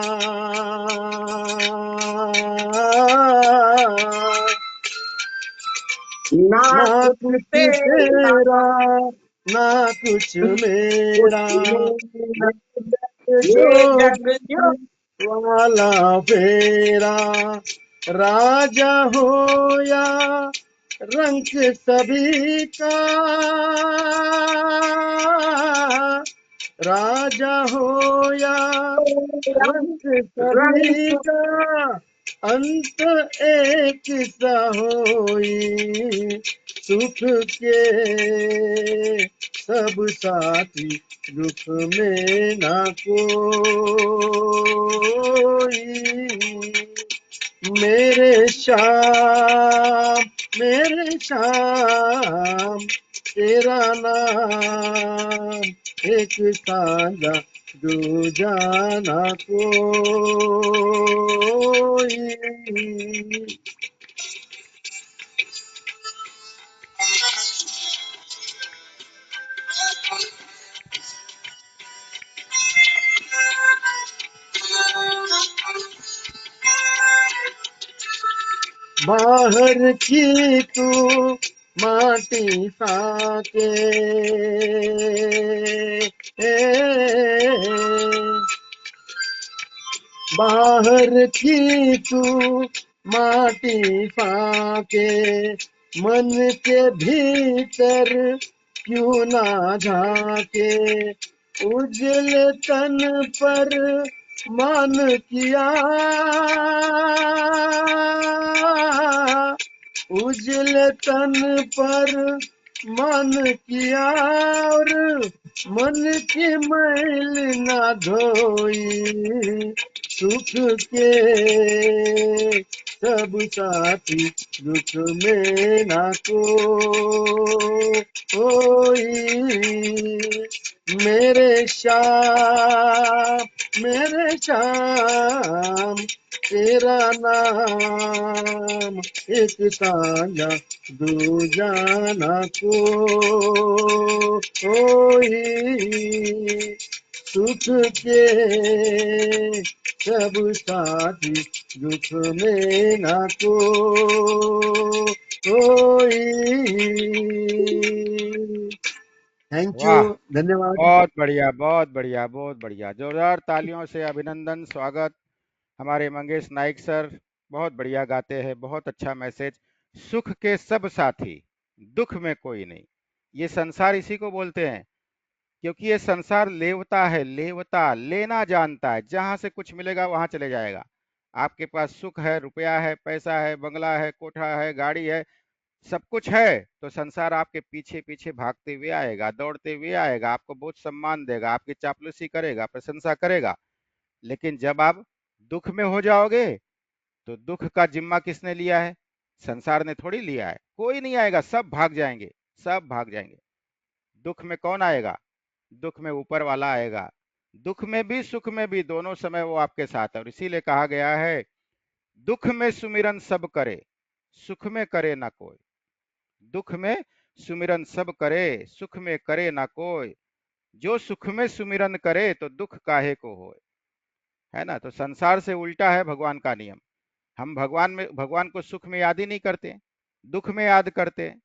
ना ना कुछ कुछ तेरा तेरा ना कुछ मेरा, मेरा, जो ये जग जो वाला फेरा, राजा हो या रंग सभी का, राजा हो या रंग सभी रंग का, अंत एक सा होई, सुख के सब साथी दुख में ना कोई। मेरे श्याम तेरा नाम एक साझा दूजाना कोई। बाहर की तू माटी साके, बाहर की तू माटी फाके, मन के भीतर क्यों ना झाके, उजल तन पर मान किया, उजल तन पर मन किया, और मन की मैल ना धोई, सुख के सब साथी दुख में ना कोई। मेरे श्याम तेरा नाम एक साझा दूजाना कोई, सुख के सब साथी दुख में ना कोई। थैंक यू, वाह, धन्यवाद। बहुत बढ़िया, बहुत बढ़िया, बहुत बढ़िया। जोरदार तालियों से अभिनंदन, स्वागत। हमारे मंगेश नाइक सर बहुत बढ़िया गाते हैं, बहुत अच्छा मैसेज। सुख के सब साथी, दुख में कोई नहीं। ये संसार इसी को बोलते हैं, क्योंकि ये संसार लेवता है, लेवता, लेना जानता है। जहां से कुछ मिलेगा वहां चले जाएगा। आपके पास सुख है, रुपया है, पैसा है, बंगला है, कोठा है, गाड़ी है, सब कुछ है, तो संसार आपके पीछे पीछे भागते हुए आएगा, दौड़ते हुए आएगा, आपको बहुत सम्मान देगा, आपकी चापलूसी करेगा, प्रशंसा करेगा। लेकिन जब आप दुख में हो जाओगे, तो दुख का जिम्मा किसने लिया है? संसार ने थोड़ी लिया है। कोई नहीं आएगा, सब भाग जाएंगे, सब भाग जाएंगे। दुख में कौन आएगा? दुख में ऊपर वाला आएगा। दुख में भी सुख में भी दोनों समय वो आपके साथ है। और इसीलिए कहा गया है, दुख में सुमिरन सब करे, सुख में करे ना कोई। दुख में सुमिरन सब करे, सुख में करे ना कोई। जो सुख में सुमिरन करे, तो दुख काहे को होए। है ना? तो संसार से उल्टा है भगवान का नियम। हम भगवान को सुख में याद ही नहीं करते, दुख में याद करते हैं,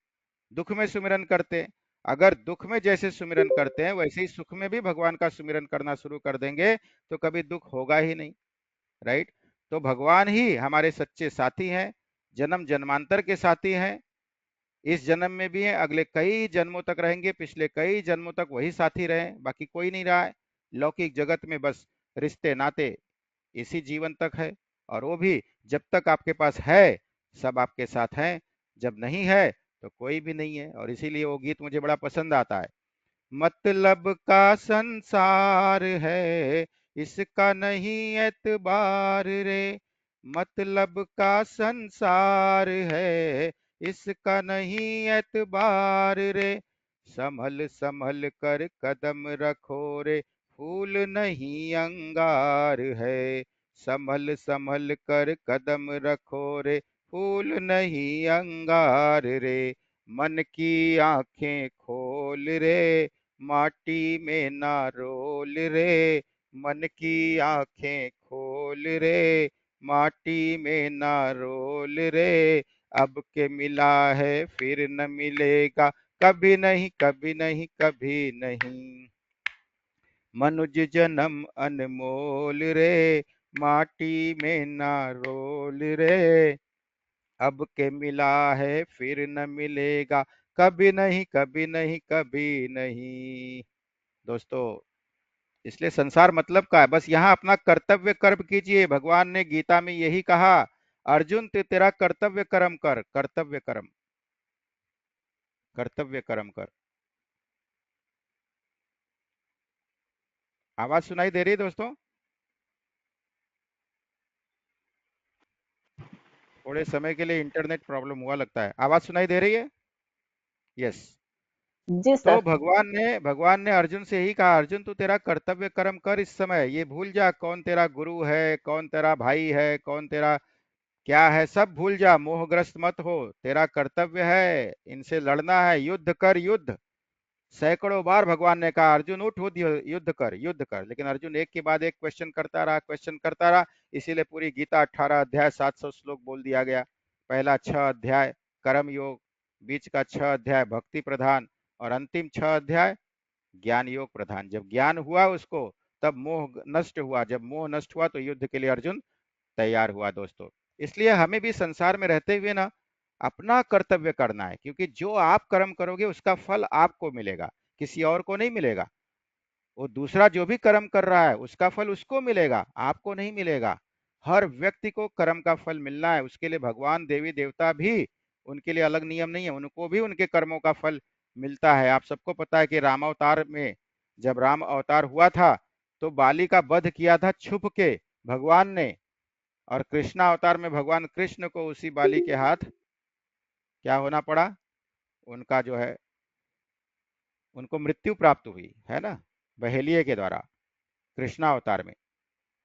दुख में सुमिरन करते हैं। अगर दुख में जैसे सुमिरन करते हैं, वैसे ही सुख में भी भगवान का सुमिरन करना शुरू कर देंगे, तो कभी दुख होगा ही नहीं। राइट? तो भगवान ही हमारे सच्चे साथी हैं, जन्म जन्मांतर के साथी हैं। इस जन्म में भी हैं, अगले कई जन्मों तक रहेंगे, पिछले कई जन्मों तक वही साथी रहे, बाकी कोई नहीं रहा है। लौकिक जगत में बस रिश्ते नाते इसी जीवन तक है। और वो भी जब तक आपके पास है, सब आपके साथ हैं। जब नहीं है, तो कोई भी नहीं है। और इसीलिए वो गीत मुझे बड़ा पसंद आता है, मतलब का संसार है, इसका नहीं एतबार रे। मतलब का संसार है, इसका नहीं एतबार रे। संभल संभल कर कदम रखो रे, फूल नहीं अंगार है। संभल संभल कर कदम रखो रे, फूल नहीं अंगार रे। मन की आंखें खोल रे, माटी में ना रोल रे, मन की आंखें खोल रे, माटी में ना रोल रे, अब के मिला है फिर न मिलेगा, कभी नहीं कभी नहीं कभी नहीं। मनुज जन्म अनमोल रे, माटी में ना रोल रे, अब के मिला है फिर न मिलेगा, कभी नहीं कभी नहीं कभी नहीं। दोस्तों, इसलिए संसार मतलब का है, बस यहाँ अपना कर्तव्य कर्म कीजिए। भगवान ने गीता में यही कहा, अर्जुन तेरा कर्तव्य कर्म कर, कर्तव्य कर्म, कर्तव्य कर्म कर। आवाज सुनाई दे रही है दोस्तों? थोड़े समय के लिए इंटरनेट प्रॉब्लम हुआ लगता है। आवाज सुनाई दे रही है? यस। जी तो सर। भगवान ने अर्जुन से ही कहा, अर्जुन तू तेरा कर्तव्य कर्म कर इस समय, ये भूल जा कौन तेरा गुरु है, कौन तेरा भाई है, कौन तेरा क्या है, सब भूल जा, मोहग्रस्त मत हो। तेरा कर्तव्य है, इनसे लड़ना है, युद्ध कर युद्ध। सैकड़ों बार भगवान ने कहा, अर्जुन उठ उठ, युद्ध कर युद्ध कर, लेकिन अर्जुन एक के बाद एक क्वेश्चन करता रहा, क्वेश्चन करता रहा। इसीलिए पूरी गीता 18 अध्याय 700 श्लोक बोल दिया गया। पहला 6 अध्याय कर्म योग, बीच का 6 अध्याय भक्ति प्रधान, और अंतिम 6 अध्याय ज्ञान योग प्रधान। जब ज्ञान हुआ उसको, तब मोह नष्ट हुआ, जब मोह नष्ट हुआ तो युद्ध के लिए अर्जुन तैयार हुआ दोस्तों। इसलिए हमें भी संसार में रहते हुए ना अपना कर्तव्य करना है, क्योंकि जो आप कर्म करोगे उसका फल आपको मिलेगा, किसी और को नहीं मिलेगा। वो दूसरा जो भी कर्म कर रहा है उसका फल उसको मिलेगा, आपको नहीं मिलेगा। हर व्यक्ति को कर्म का फल मिलना है, उसके लिए भगवान देवी देवता भी, उनके लिए अलग नियम नहीं है, उनको भी उनके कर्मों का फल मिलता है। आप सबको पता है कि राम अवतार में जब राम अवतार हुआ था तो बाली का वध किया था छुप के भगवान ने, और कृष्णा अवतार में भगवान कृष्ण को उसी बाली के हाथ क्या होना पड़ा, उनका जो है उनको मृत्यु प्राप्त हुई है ना, बहेलिये के द्वारा, कृष्णा अवतार में।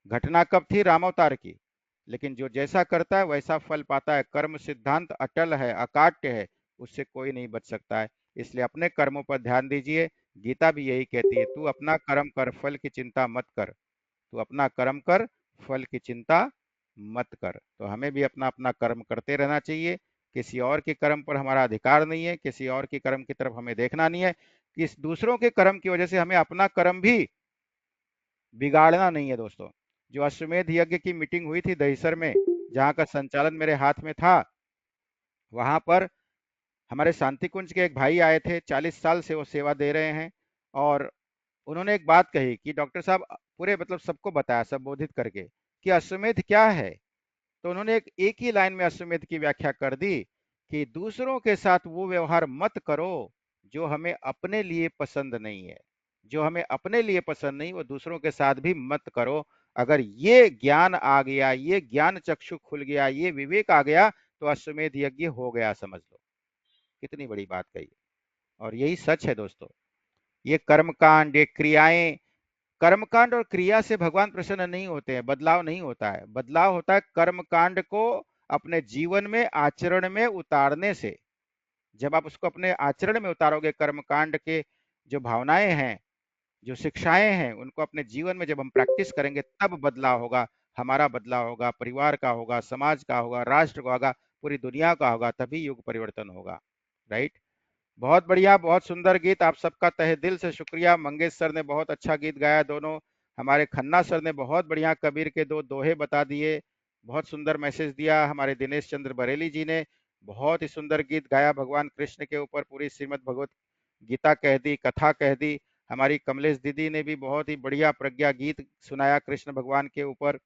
घटना कब थी? राम अवतार की। लेकिन जो जैसा करता है वैसा फल पाता है, कर्म सिद्धांत अटल है, अकाट्य है, उससे कोई नहीं बच सकता है। इसलिए अपने कर्मों पर ध्यान दीजिए। गीता भी यही कहती है, तू अपना कर्म कर, फल की चिंता मत कर। तू अपना कर्म कर, फल की चिंता मत कर। तो हमें भी अपना अपना कर्म करते रहना चाहिए। किसी और के कर्म पर हमारा अधिकार नहीं है, किसी और के कर्म की तरफ हमें देखना नहीं है। किस दूसरों के कर्म की वजह से हमें अपना कर्म भी बिगाड़ना नहीं है दोस्तों। जो अश्वमेध यज्ञ की मीटिंग हुई थी दहीसर में, जहाँ का संचालन मेरे हाथ में था, वहां पर हमारे शांति कुंज के एक भाई आए थे, 40 साल से वो सेवा दे रहे हैं। और उन्होंने एक बात कही कि डॉक्टर साहब, पूरे मतलब सबको बताया, संबोधित करके, कि अश्वमेध क्या है। तो उन्होंने एक ही लाइन में अश्वमेध की व्याख्या कर दी कि दूसरों के साथ वो व्यवहार मत करो जो हमें अपने लिए पसंद नहीं है। जो हमें अपने लिए पसंद नहीं वो दूसरों के साथ भी मत करो। अगर ये ज्ञान आ गया, ये ज्ञान चक्षु खुल गया, ये विवेक आ गया, तो अश्वमेध यज्ञ हो गया, समझ लो। कितनी बड़ी बात कही। और यही सच है दोस्तों। ये कर्मकांड, ये क्रियाएं, कर्मकांड और क्रिया से भगवान प्रसन्न नहीं होते हैं, बदलाव नहीं होता है। बदलाव होता है कर्मकांड को अपने जीवन में, आचरण में उतारने से। जब आप उसको अपने आचरण में उतारोगे, कर्मकांड के जो भावनाएं हैं, जो शिक्षाएं हैं, उनको अपने जीवन में जब हम प्रैक्टिस करेंगे, तब बदलाव होगा। हमारा बदलाव होगा, परिवार का होगा, समाज का होगा, राष्ट्र का होगा, पूरी दुनिया का होगा, तभी युग परिवर्तन होगा। राइट। बहुत बढ़िया, बहुत सुंदर गीत। आप सबका तहे दिल से शुक्रिया। मंगेश सर ने बहुत अच्छा गीत गाया, दोनों। हमारे खन्ना सर ने बहुत बढ़िया कबीर के दो दोहे बता दिए, बहुत सुंदर मैसेज दिया। हमारे दिनेश चंद्र बरेली जी ने बहुत ही सुंदर गीत गाया, भगवान कृष्ण के ऊपर पूरी श्रीमद् भगवत गीता कह दी, कथा कह दी। हमारी कमलेश दीदी ने भी बहुत ही बढ़िया प्रज्ञा गीत सुनाया कृष्ण भगवान के ऊपर।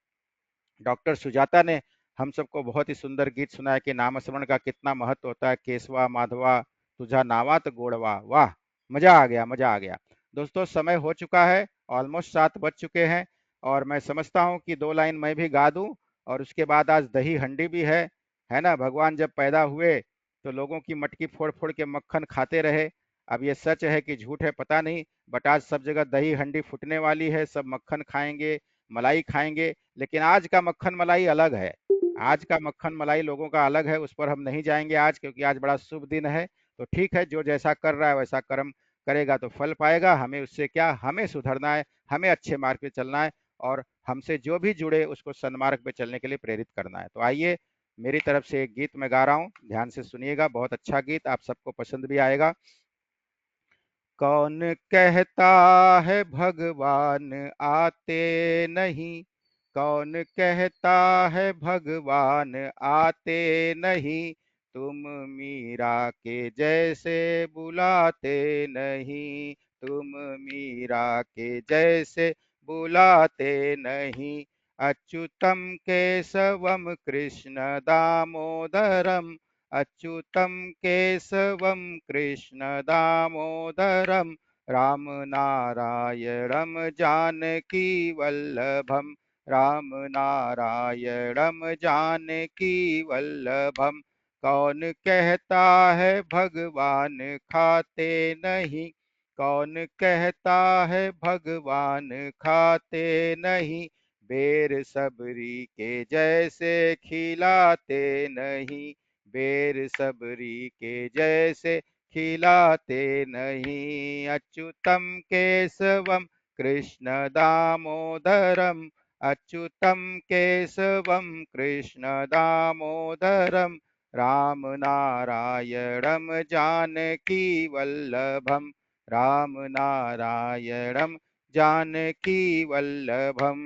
डॉक्टर सुजाता ने हम सबको बहुत ही सुंदर गीत सुनाया कि नामस्मरण का कितना महत्व होता है। केशवा माधवा तुझा नावात गोड़वा, वाह, मजा आ गया, मजा आ गया। दोस्तों, समय हो चुका है, ऑलमोस्ट 7 बज चुके हैं, और मैं समझता हूँ कि 2 लाइन मैं भी गा दूं, और उसके बाद आज दही हंडी भी है ना। भगवान जब पैदा हुए तो लोगों की मटकी फोड़ फोड़ के मक्खन खाते रहे। अब ये सच है कि झूठ है पता नहीं, बट आज सब जगह दही हंडी फुटने वाली है, सब मक्खन खाएंगे, मलाई खाएंगे। लेकिन आज का मक्खन मलाई अलग है। आज का मक्खन मलाई लोगों का अलग है, उस पर हम नहीं जाएंगे आज, क्योंकि आज बड़ा शुभ दिन है। तो ठीक है, जो जैसा कर रहा है वैसा कर्म करेगा तो फल पाएगा। हमें उससे क्या, हमें सुधरना है, हमें अच्छे मार्ग पे चलना है और हमसे जो भी जुड़े उसको सन्मार्ग पे चलने के लिए प्रेरित करना है। तो आइए, मेरी तरफ से एक गीत मैं गा रहा हूँ, ध्यान से सुनिएगा, बहुत अच्छा गीत, आप सबको पसंद भी आएगा। कौन कहता है भगवान आते नहीं, कौन कहता है भगवान आते नहीं, तुम मीरा के जैसे बुलाते नहीं, तुम मीरा के जैसे बुलाते नहीं। अच्युतम केशवम कृष्ण दामोदरम, अच्युतम केशवम कृष्ण दामोदरम, राम नारायणम जानकी वल्लभम, राम नारायणम जानकी वल्लभम। कौन कहता है भगवान खाते नहीं, कौन कहता है भगवान खाते नहीं, बेर सबरी के जैसे खिलाते नहीं, बेर सबरी के जैसे खिलाते नहीं। अच्युतम केशवम कृष्ण दामोदरम, अच्युतम केशवम कृष्ण दामोदरम, राम नारायणम जानकी वल्लभम, राम नारायणम जानकी वल्लभम।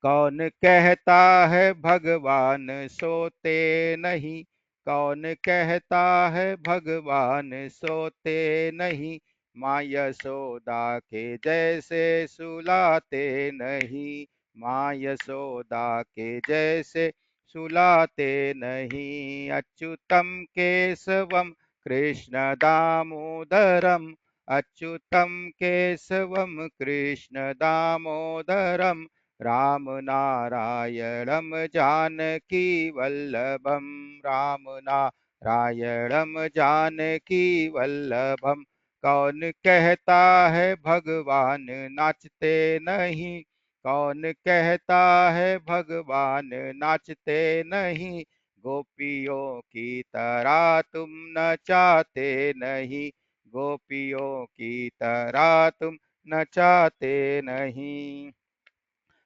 कौन कहता है भगवान सोते नहीं, कौन कहता है भगवान सोते नहीं, माँ यशोदा के जैसे सुलाते नहीं, माँ यशोदा के जैसे सुलाते नहीं। अच्युतम केशवम कृष्ण दामोदरम, अच्युतम केशवम कृष्ण दामोदरम, राम नारायणम जानकी वल्लभम, राम नारायणम जानकी वल्लभम। कौन कहता है भगवान नाचते नहीं, कौन कहता है भगवान नाचते नहीं, गोपियों की तरह तुम नचाते नहीं, गोपियों की तरह तुम नचाते नहीं।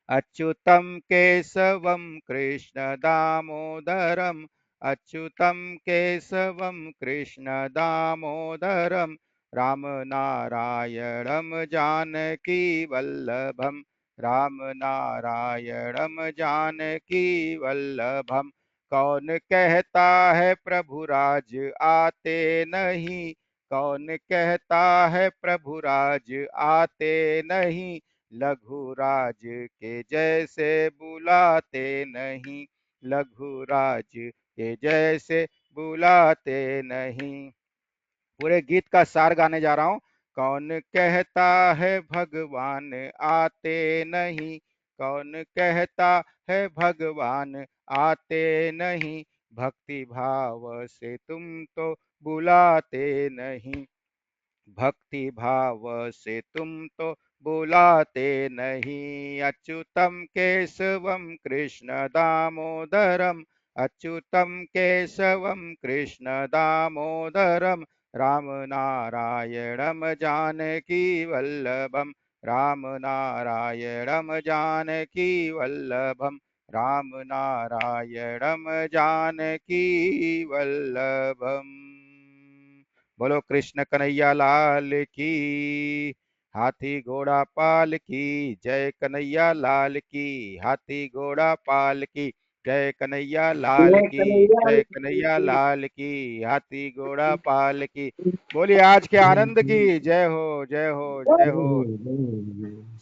अच्युतम केशवम कृष्ण दामोदरम, अच्युतम केशवम कृष्ण दामोदरम, राम नारायणम जानकी वल्लभम, राम नारायणम जानकी वल्लभम। कौन कहता है प्रभु राज आते नहीं, कौन कहता है प्रभु राज आते नहीं, लघुराज के जैसे बुलाते नहीं, लघुराज के जैसे बुलाते नहीं। पूरे गीत का सार गाने जा रहा हूँ। कौन कहता है भगवान आते नहीं, कौन कहता है भगवान आते नहीं, भक्ति भाव से तुम तो बुलाते नहीं, भक्ति भाव से तुम तो बुलाते नहीं। अच्युतम केशवम कृष्ण दामोदरम, अच्युतम केशवम कृष्ण दामोदरम, राम नारायणम जानकी वल्लभम, राम नारायणम जानकी वल्लभम, राम नारायणम जानकी वल्लभम। बोलो कृष्ण कन्हैया लाल की, हाथी घोड़ा पाल की जय, कन्हैया लाल की, हाथी घोड़ा पाल की जय, कन्हैया लाल जय की, कन्हैया जय लाल कन्हैया की। लाल की, हाथी घोड़ा पाल की। बोलिए आज के आनंद की जय हो, जय हो, जय हो।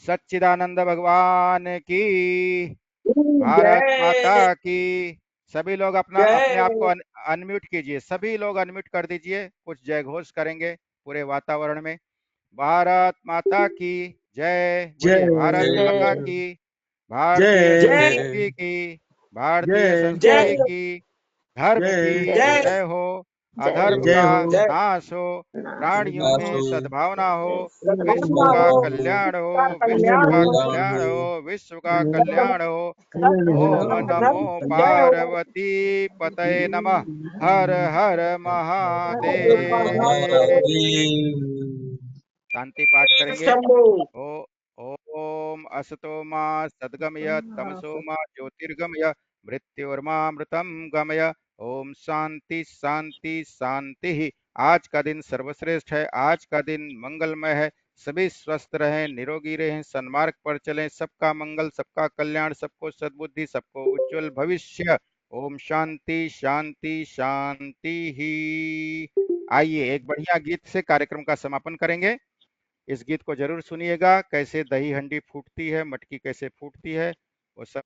सच्चिदानंद भगवान की, भारत माता जय की। सभी लोग अपना अपने आप को जय अनम्यूट कीजिए, सभी लोग अनम्यूट कर दीजिए, कुछ जय घोष करेंगे पूरे वातावरण में। भारत माता की जय, बोलिए भारत जय माता की, भारतीय जय संस्कृति की, भारतीय जय जय संस्कृति की, धर्म की जय जय हो, अधर्म जय का हो। जय नाश हो, प्राणियों में सद्भावना हो, विश्व सद्भावना का हो, कल्याण हो, का विश्व कल्याण का हो, कल्याण हो, विश्व का सब कल्याण हो। कल्याण हो। ओम नमो जय हो। पार्वती पतये नमः। हर हर हरे महादेव। महादेव। शांति पाठ करेंगे। शंभू। ओ ओम असतो मा सद्गमय तमसो मा ज्योतिर्गमय मृत्युर्मामृतम गमय। ओम शांति शांति शांति। आज का दिन सर्वश्रेष्ठ है, आज का दिन मंगलमय है। सभी स्वस्थ रहें, निरोगी रहें, सन्मार्ग पर चलें। सबका मंगल, सबका कल्याण, सबको सद्बुद्धि, सबको उज्जवल भविष्य। ओम शांति शांति शांति ही। आइए एक बढ़िया गीत से कार्यक्रम का समापन करेंगे। इस गीत को जरूर सुनिएगा। कैसे दही हंडी फूटती है, मटकी कैसे फूटती है, वो सब